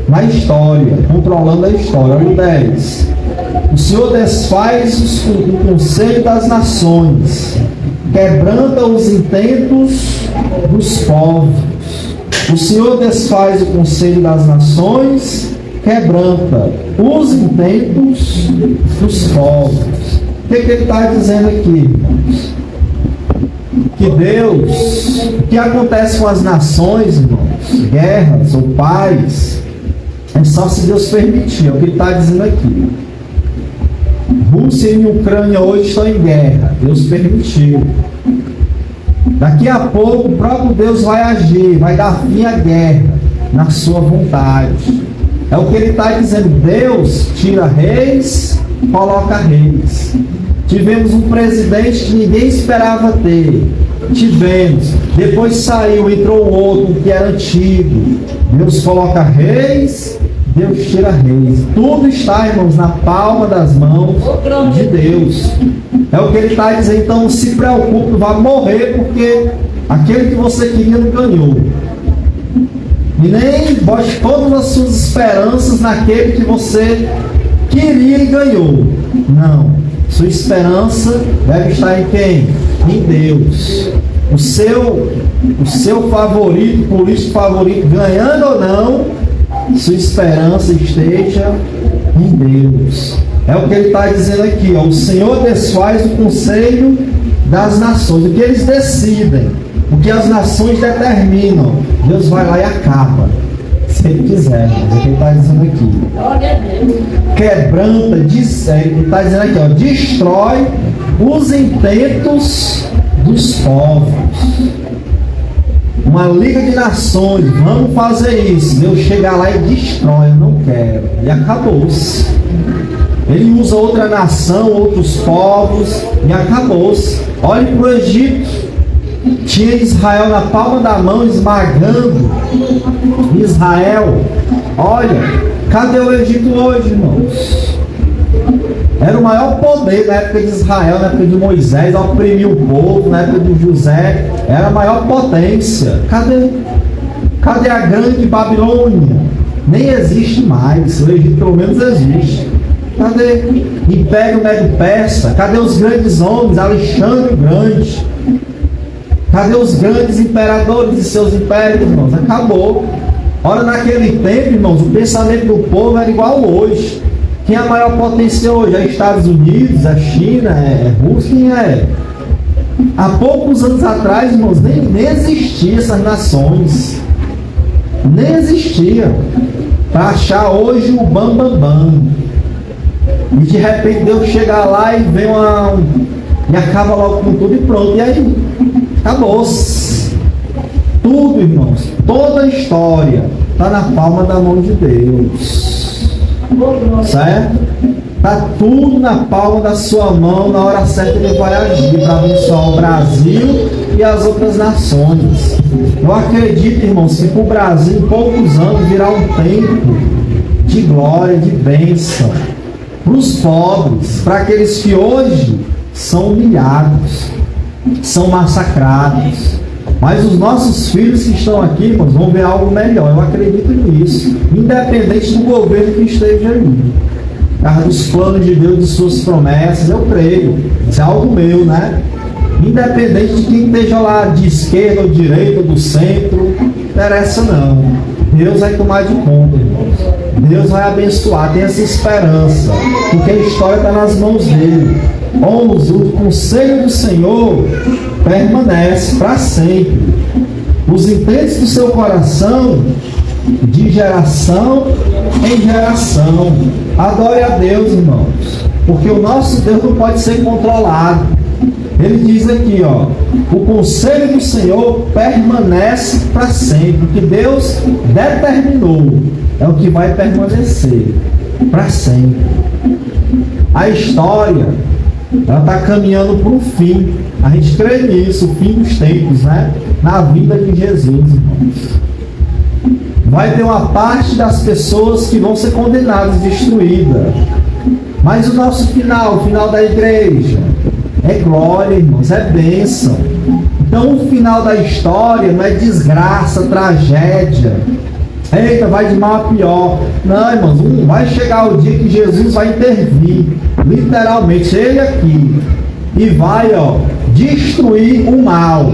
Speaker 1: na história, controlando a história. Olha o 10. O Senhor desfaz o conselho das nações, quebranta os intentos dos povos. O Senhor desfaz o conselho das nações, quebranta os intentos dos povos. O que ele está dizendo aqui, irmãos? Que Deus, o que acontece com as nações, irmãos, guerras ou paz, é só se Deus permitir. É o que ele está dizendo aqui. Rússia e Ucrânia hoje estão em guerra. Deus permitiu. Daqui a pouco o próprio Deus vai agir, vai dar fim à guerra na sua vontade. É o que ele está dizendo. Deus tira reis, coloca reis. Tivemos um presidente que ninguém esperava ter. Tivemos. Depois saiu, entrou outro que era antigo. Deus coloca reis, Deus tira reis. Tudo está, irmãos, na palma das mãos de Deus. É o que ele está dizendo. Então não se preocupe, não vai morrer, porque aquele que você queria não ganhou. E nem bote todas as suas esperanças naquele que você queria e ganhou. Não. Sua esperança deve estar em quem? Em Deus. O seu favorito, político favorito, ganhando ou não, sua esperança esteja em Deus. É o que ele está dizendo aqui, ó. O Senhor desfaz o conselho das nações, o que eles decidem, o que as nações determinam, Deus vai lá e acaba, se ele quiser. É o que ele está dizendo aqui. Quebranta, ele está dizendo aqui, ó, destrói os intentos dos povos. Uma liga de nações, vamos fazer isso. Deus chega lá e destrói, eu não quero. E acabou-se. Ele usa outra nação, outros povos, e acabou-se. Olhe para o Egito. Tinha Israel na palma da mão, esmagando Israel. Olha, cadê o Egito hoje, irmãos? Era o maior poder na época de Israel, na época de Moisés, oprimiu o povo, na época de José, era a maior potência. Cadê a grande Babilônia? Nem existe mais. O Egito pelo menos existe. Cadê Império Medo-Persa? Cadê os grandes homens? Alexandre o Grande? Cadê os grandes imperadores e seus impérios, irmãos? Acabou. Ora, naquele tempo, irmãos, o pensamento do povo era igual hoje. Quem é a maior potência hoje? É Estados Unidos, a China, é Rússia, quem é? Há poucos anos atrás, irmãos, nem existiam essas nações. Nem existia. Para achar hoje o bam. E de repente Deus chega lá e vem e acaba logo com tudo e pronto. E aí? Acabou-se. Tudo, irmãos, toda a história está na palma da mão de Deus. Certo? Está tudo na palma da sua mão. Na hora certa ele vai agir para abençoar o Brasil e as outras nações. Eu acredito, irmãos, que para o Brasil em poucos anos virá um tempo de glória, de bênção para os pobres, para aqueles que hoje são humilhados, são massacrados. Mas os nossos filhos que estão aqui, irmãos, vão ver algo melhor. Eu acredito nisso. Independente do governo que esteja aí. Por causa dos planos de Deus, de suas promessas, eu creio. Isso é algo meu, né? Independente de quem esteja lá, de esquerda ou de direita, ou do centro, não interessa não. Deus vai tomar de conta, irmãos. Deus vai abençoar, tem essa esperança. Porque a história está nas mãos dele. O conselho do Senhor permanece para sempre. Os intentos do seu coração, de geração em geração. Adore a Deus, irmãos. porque o nosso Deus não pode ser controlado. Ele diz aqui, ó, o conselho do Senhor permanece para sempre. O que Deus determinou é o que vai permanecer para sempre. A história, ela está caminhando para o fim. A gente crê nisso, o fim dos tempos, né? Na vida de Jesus, irmãos. Vai ter uma parte das pessoas que vão ser condenadas e destruídas. Mas o nosso final, o final da igreja, é glória, irmãos, é bênção. Então o final da história não é desgraça, tragédia. Eita, vai de mal a pior. Não, irmãos, vai chegar o dia que Jesus vai intervir, literalmente, ele aqui, e vai, ó, destruir o mal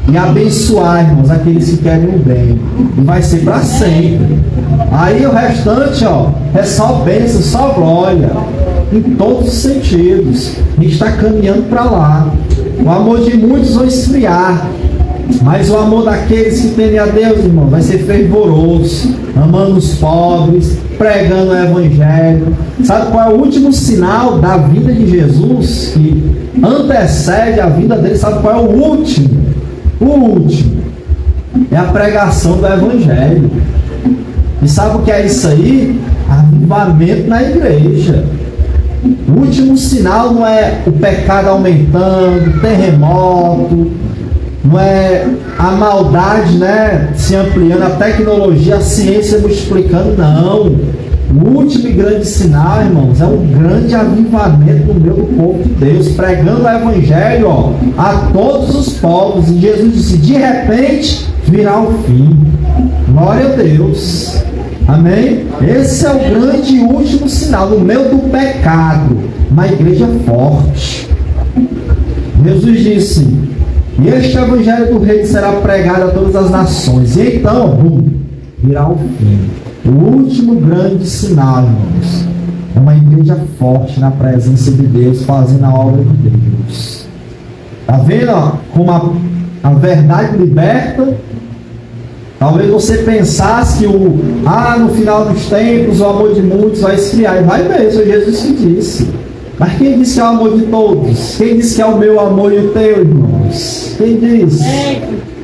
Speaker 1: e abençoar, irmãos, aqueles que querem o bem. E vai ser para sempre. Aí o restante, ó, é só bênção, só glória, em todos os sentidos. A gente está caminhando para lá. O amor de muitos vai esfriar, mas o amor daqueles que temem a Deus, irmão, vai ser fervoroso, amando os pobres, pregando o Evangelho. Sabe qual é o último sinal da vida de Jesus, que antecede a vida dele? Sabe qual é o último? O último é a pregação do Evangelho. E sabe o que é isso aí? Avivamento na igreja. O último sinal não é o pecado aumentando, terremoto, não é a maldade, né, se ampliando, a tecnologia, a ciência multiplicando, não. O último e grande sinal, irmãos, é um grande avivamento no meio do povo de Deus, pregando o Evangelho, ó, a todos os povos. E Jesus disse, de repente virá o fim. Glória a Deus. Amém? Esse é o grande e último sinal no meio do pecado, uma igreja forte. Jesus disse, e este Evangelho do Reino será pregado a todas as nações. E então, virá o fim. O último grande sinal, irmãos, é uma igreja forte na presença de Deus, fazendo a obra de Deus. Está vendo, ó, como a verdade liberta? Talvez você pensasse que no final dos tempos o amor de muitos vai esfriar. E vai mesmo, Jesus que disse. Mas quem disse que é o amor de todos? Quem disse que é o meu amor e o teu, irmãos? Quem disse?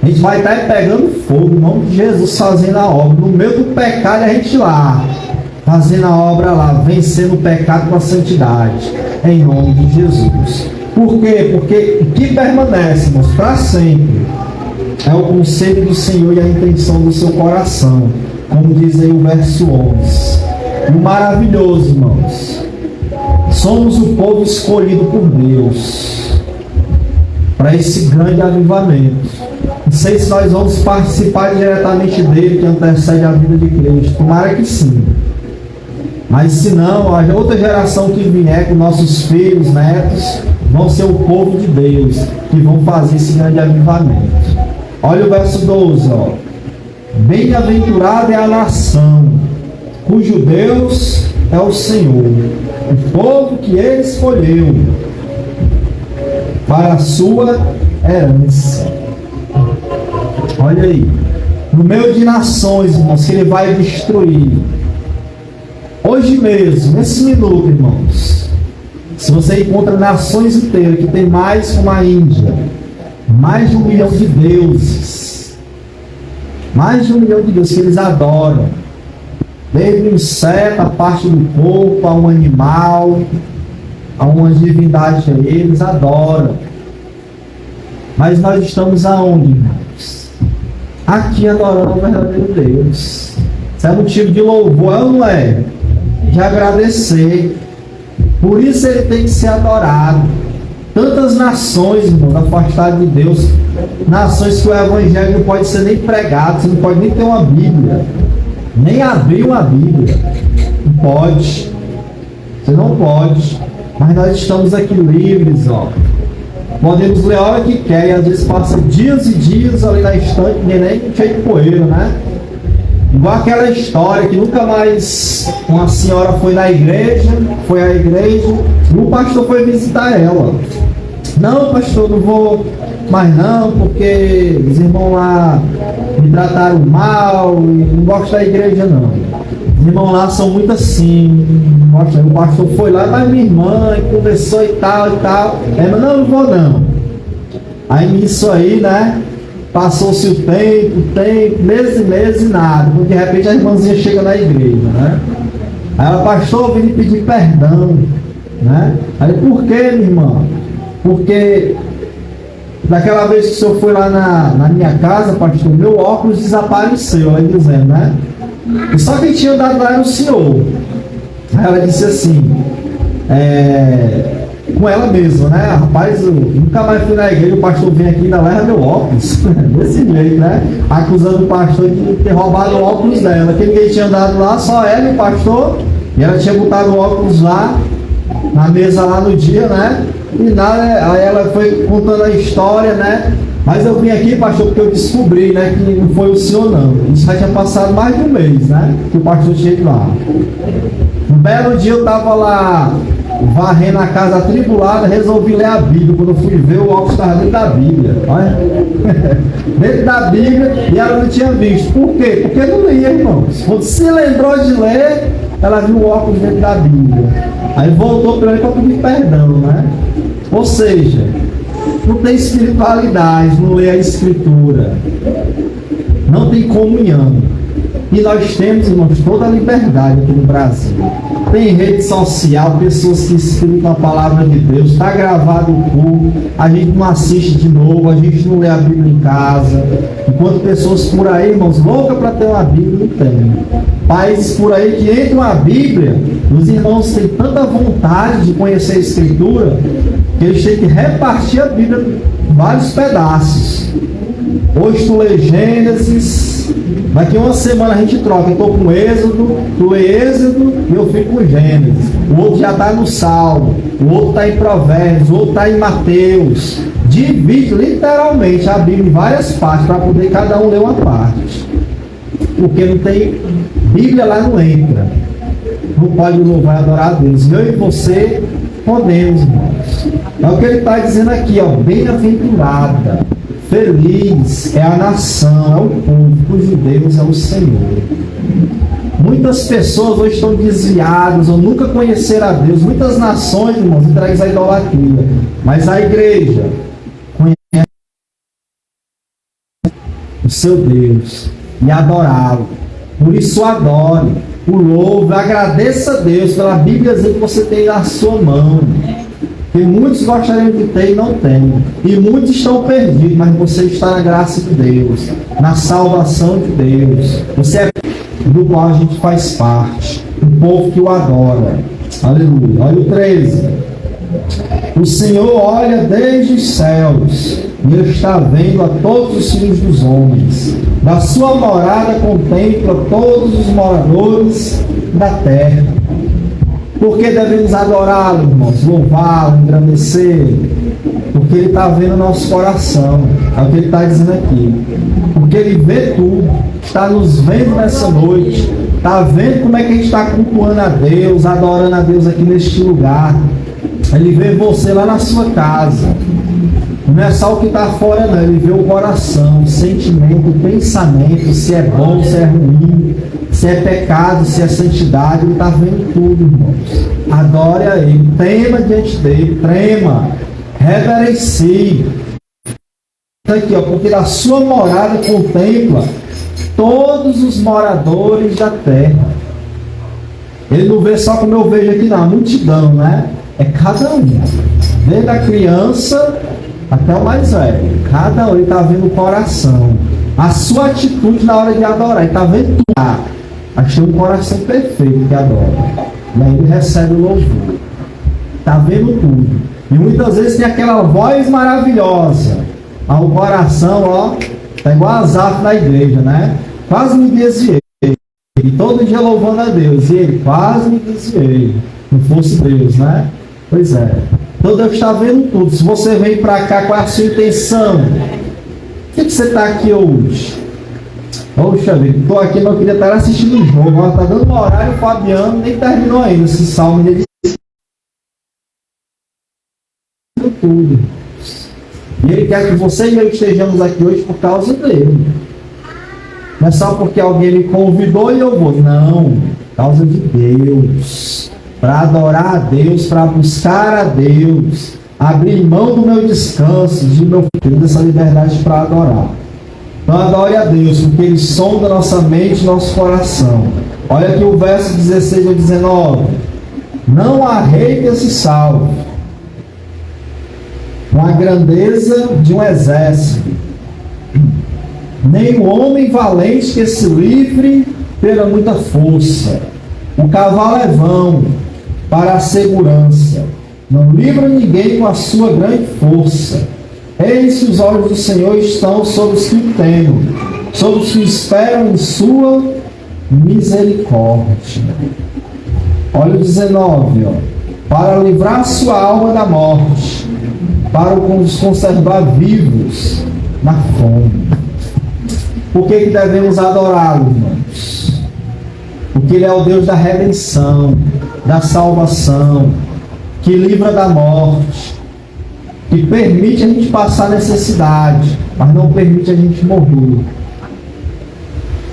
Speaker 1: A gente vai estar pegando fogo, em nome de Jesus, fazendo a obra. No meio do pecado, a gente lá, fazendo a obra lá, vencendo o pecado com a santidade, em nome de Jesus. Por quê? Porque o que permanece, irmãos, para sempre, é o conselho do Senhor e a intenção do seu coração, como diz aí o verso 11. O maravilhoso, irmãos, somos o povo escolhido por Deus para esse grande avivamento. Não sei se nós vamos participar diretamente dele, que antecede a vida de Cristo. Tomara que sim. Mas se não, a outra geração que vier, com nossos filhos, netos, vão ser o povo de Deus, que vão fazer esse grande avivamento. Olha o verso 12, ó. Bem-aventurada é a nação, cujo Deus é o Senhor, o povo que ele escolheu para a sua herança. Olha aí, no meio de nações, irmãos, que ele vai destruir. Hoje mesmo, nesse minuto, irmãos, se você encontra nações inteiras que tem mais, como a Índia, mais de 1 milhão de deuses, mais de 1 milhão de deuses que eles adoram, desde um inseto, a parte do corpo, a um animal, a uma divindade, eles adoram. Mas nós estamos aonde, irmãos? Aqui adorando o verdadeiro Deus. Isso é motivo de louvor, não é? De agradecer. Por isso ele tem que ser adorado. Tantas nações, irmãos, afastadas de Deus, nações que o Evangelho não pode ser nem pregado, você não pode nem ter uma Bíblia, nem abrir uma Bíblia. Não pode. Você não pode. Mas nós estamos aqui livres, ó. Podemos ler a hora que quer, e às vezes passa dias e dias ali na estante, nem cheio de poeira, né? Igual aquela história que nunca mais uma senhora foi à igreja, e o pastor foi visitar ela. Não, pastor, não vou mais não, porque os irmãos lá me trataram mal e não gosto da igreja não. Os irmãos lá são muito assim, gosta. O pastor foi lá, mas minha irmã conversou e tal. Mas não vou não. Aí nisso aí, né? Passou-se o tempo, meses e meses e nada. Quando de repente a irmãzinha chega na igreja, né? Aí ela, pastor, vim pedir perdão, né? Aí, por quê, minha irmã? Porque daquela vez que o senhor foi lá na minha casa, pastor, meu óculos desapareceu, ela dizendo, né? E só quem tinha dado lá era o senhor. Aí ela disse assim, com ela mesma, né? Rapaz, eu nunca mais fui na igreja, o pastor vem aqui e ainda leva meu óculos. Desse jeito, né? Acusando o pastor de ter roubado o óculos dela. Que ninguém tinha dado lá, só ela e o pastor. E ela tinha botado o óculos lá, na mesa lá no dia, né? E nada, aí ela foi contando a história, né? Mas eu vim aqui, pastor, porque eu descobri, né? Que não foi o senhor, não. Isso já tinha passado mais de um mês, né? Que o pastor tinha ido lá. Um belo dia eu estava lá varrendo a casa atribulada, resolvi ler a Bíblia. Quando eu fui ver, o óculos estava dentro da Bíblia. Olha. Dentro da Bíblia, e ela não tinha visto. Por quê? Porque não lia, irmãos. Quando se lembrou de ler, ela viu o óculos dentro da Bíblia. Aí voltou para ele para pedir perdão, né? Ou seja, não tem espiritualidade, não lê a Escritura, não tem comunhão. E nós temos, irmãos, toda a liberdade aqui no Brasil. Tem rede social, pessoas que escutam a palavra de Deus, está gravado o culto, a gente não assiste de novo, a gente não lê a Bíblia em casa. Enquanto pessoas por aí, irmãos, loucas para ter uma Bíblia, não tem. Países por aí que entram a Bíblia, os irmãos têm tanta vontade de conhecer a Escritura, que eles têm que repartir a Bíblia em vários pedaços. Hoje tu lê Gênesis, daqui uma semana a gente troca. Eu estou com Êxodo, tu lê Êxodo e eu fico com Gênesis. O outro já está no Salmo, o outro está em Provérbios, o outro está em Mateus. Divide literalmente a Bíblia em várias partes para poder cada um ler uma parte. Porque não tem Bíblia lá, não entra. Não pode louvar e adorar a Deus. Eu e você podemos, irmãos. É o que ele está dizendo aqui, ó. Bem-aventurada, feliz é a nação, é o povo cujo Deus é o Senhor. Muitas pessoas hoje estão desviadas ou nunca conheceram a Deus. Muitas nações, irmãos, entregues à idolatria. Mas a igreja conhece o seu Deus e adorá-lo. Por isso adore, o louve, agradeça a Deus pela Bíbliazinha que você tem na sua mão. Que muitos gostariam de ter e não têm. E muitos estão perdidos, mas você está na graça de Deus, na salvação de Deus. Você é do qual a gente faz parte, um povo que o adora. Aleluia. Olha o 13. O Senhor olha desde os céus e Ele está vendo a todos os filhos dos homens. Da sua morada contempla todos os moradores da terra. Porque devemos adorá-lo, irmãos, louvá-lo, engrandecer? Porque Ele está vendo o nosso coração. É o que Ele está dizendo aqui. Porque Ele vê tudo, está nos vendo nessa noite, está vendo como é que a gente está cultuando a Deus, adorando a Deus aqui neste lugar. Ele vê você lá na sua casa. Não é só o que está fora, não. Ele vê o coração, o sentimento, o pensamento, se é bom, se é ruim, se é pecado, se é santidade. Ele está vendo tudo, irmãos. Adore a Ele, tema diante dEle, trema, reverencie. Aqui, ó, porque da sua morada contempla todos os moradores da terra. Ele não vê só como eu vejo aqui na multidão, né? É cada um, desde a criança até o mais velho. Cada um, ele está vendo o coração, a sua atitude na hora de adorar. Ele está vendo tudo. Achei um coração perfeito que adora. E aí ele recebe o louvor. Está vendo tudo. E muitas vezes tem aquela voz maravilhosa. Mas o coração, ó, está igual a Asaf na igreja, né? Quase me desviei. E todo dia louvando a Deus. E ele, quase me desviei. Não fosse Deus, né? Pois é. Então Deus está vendo tudo. Se você vem para cá, qual é a sua intenção? Por que você está aqui hoje? Poxa vida, estou aqui, mas eu queria estar assistindo o jogo. Agora está dando um horário, o Fabiano nem terminou ainda esse salmo. Ele tudo. E Ele quer que você e eu estejamos aqui hoje por causa dele. Não é só porque alguém me convidou e eu vou. Não. Por causa de Deus. para adorar a Deus, para buscar a Deus, abrir mão do meu descanso, de meu filho, dessa liberdade para adorar. Então adore a Deus, porque Ele sonda nossa mente e nosso coração. Olha aqui o verso 16 a 19. Não há rei que se salve com a grandeza de um exército, nem o homem valente que se livre pela muita força. O cavalo é vão para a segurança, não livra ninguém com a sua grande força. Eis que os olhos do Senhor estão sobre os que o temem, sobre os que esperam em sua misericórdia. Olha o 19, para livrar sua alma da morte, para os conservar vivos na fome. Por que devemos adorá-lo, irmãos? Porque Ele é o Deus da redenção, da salvação, que livra da morte, que permite a gente passar necessidade, mas não permite a gente morrer,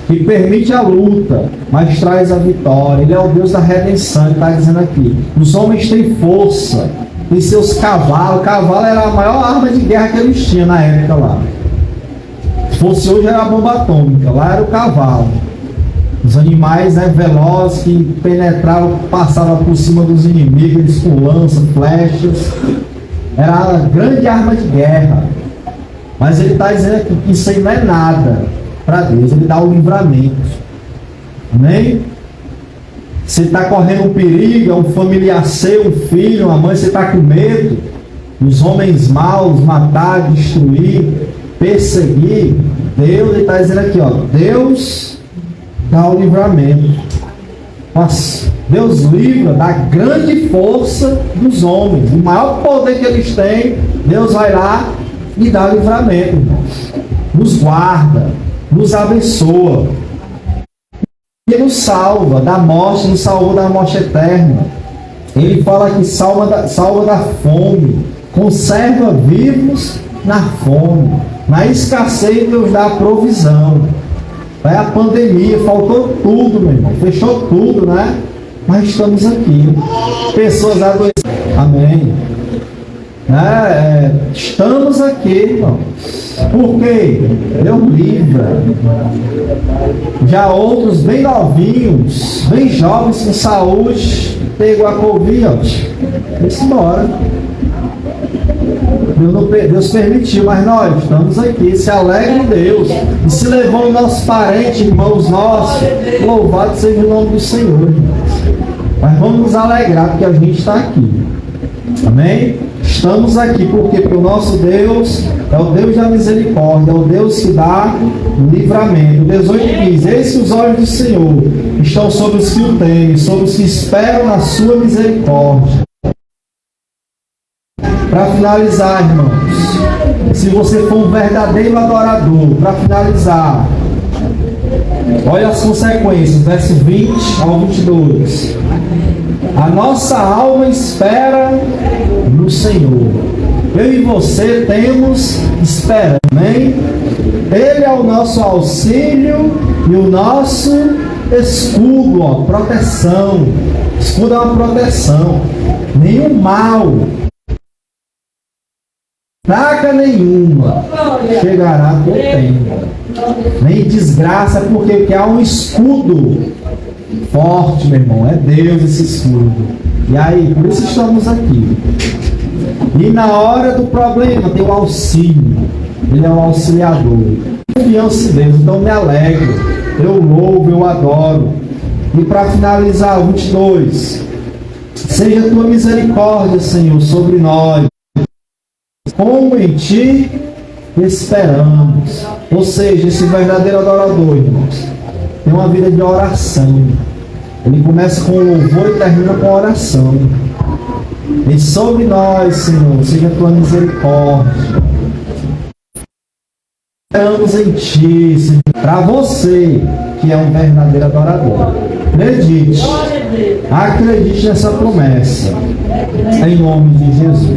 Speaker 1: que permite a luta, mas traz a vitória. Ele é o Deus da redenção. Ele está dizendo aqui, os homens têm força, têm seus cavalos. O cavalo era a maior arma de guerra que eles tinham na época lá. Se fosse hoje era a bomba atômica, lá era o cavalo. Os animais, né, velozes, que penetravam, passavam por cima dos inimigos, eles com lança, flechas. Era a grande arma de guerra. Mas ele está dizendo aqui que isso aí não é nada para Deus. Ele dá o livramento. Amém? Você está correndo um perigo, é um familiar seu, um filho, uma mãe, você está com medo. Os homens maus matar, destruir, perseguir. Deus está dizendo aqui, Deus dá o livramento. Mas Deus livra da grande força dos homens. O maior poder que eles têm, Deus vai lá e dá o livramento, irmãos. Nos guarda, nos abençoa. E nos salva da morte, nos salvou da morte eterna. Ele fala que salva da fome, conserva vivos na fome. Na escassez, Deus dá a provisão. Vai a pandemia, faltou tudo, meu irmão, fechou tudo, né? Mas estamos aqui. Pessoas adoecidas. Amém. Estamos aqui, irmãos. Por quê? Deus livra. Já outros bem novinhos, bem jovens, com saúde, pegou a Covid, foi-se embora. Deus permitiu, mas nós estamos aqui, se alegra em Deus. E se levou o nosso parente, irmãos nossos, louvado seja o nome do Senhor, irmãos. Mas vamos nos alegrar, porque a gente está aqui. Amém? Estamos aqui porque o nosso Deus é o Deus da misericórdia, é o Deus que dá livramento. O 18 diz: eis que os olhos do Senhor estão sobre os que o temem, sobre os que esperam na sua misericórdia. Para finalizar, irmãos, se você for um verdadeiro adorador, para finalizar, olha as consequências, verso 20 ao 22. A nossa alma espera no Senhor. Eu e você temos esperança. Amém? Ele é o nosso auxílio e o nosso escudo, proteção. Escudo é uma proteção. Nenhum mal, praga nenhuma chegará a teu tempo, nem desgraça, porque há um escudo forte, meu irmão. É Deus esse escudo. E aí, por isso estamos aqui. E na hora do problema tem o auxílio. Ele é o auxiliador. Confiança em Deus. Então me alegro, eu louvo, eu adoro. E para finalizar, 22. Seja a tua misericórdia, Senhor, sobre nós, como em ti esperamos. Ou seja, esse verdadeiro adorador, irmãos, tem uma vida de oração. Ele começa com louvor e termina com oração. E sobre nós, Senhor, seja a tua misericórdia. Esperamos em ti, Senhor, para você que é um verdadeiro adorador. Acredite nessa promessa, em nome de Jesus.